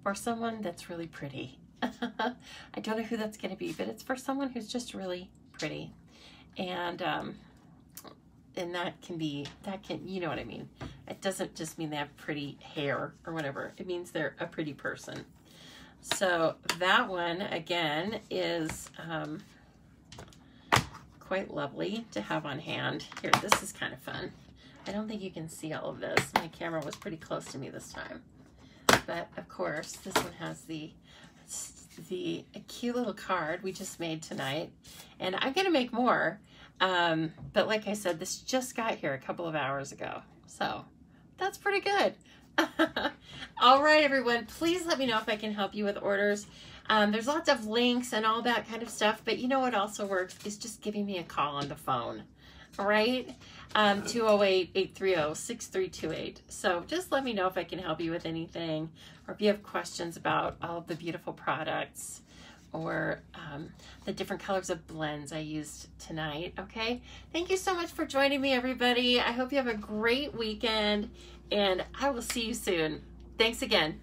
for someone that's really pretty. I don't know who that's going to be, but it's for someone who's just really pretty. And that can, you know what I mean. It doesn't just mean they have pretty hair or whatever. It means they're a pretty person. So that one, again, is quite lovely to have on hand. Here, this is kind of fun. I don't think you can see all of this. My camera was pretty close to me this time. But, of course, this one has the cute little card we just made tonight. And I'm going to make more. But like I said, this just got here a couple of hours ago. So that's pretty good. All right, everyone, please let me know if I can help you with orders. There's lots of links and all that kind of stuff, but you know what also works is just giving me a call on the phone. All right, 208-830-6328. So just let me know if I can help you with anything, or if you have questions about all of the beautiful products, or the different colors of blends I used tonight, okay? Thank you so much for joining me, everybody. I hope you have a great weekend, and I will see you soon. Thanks again.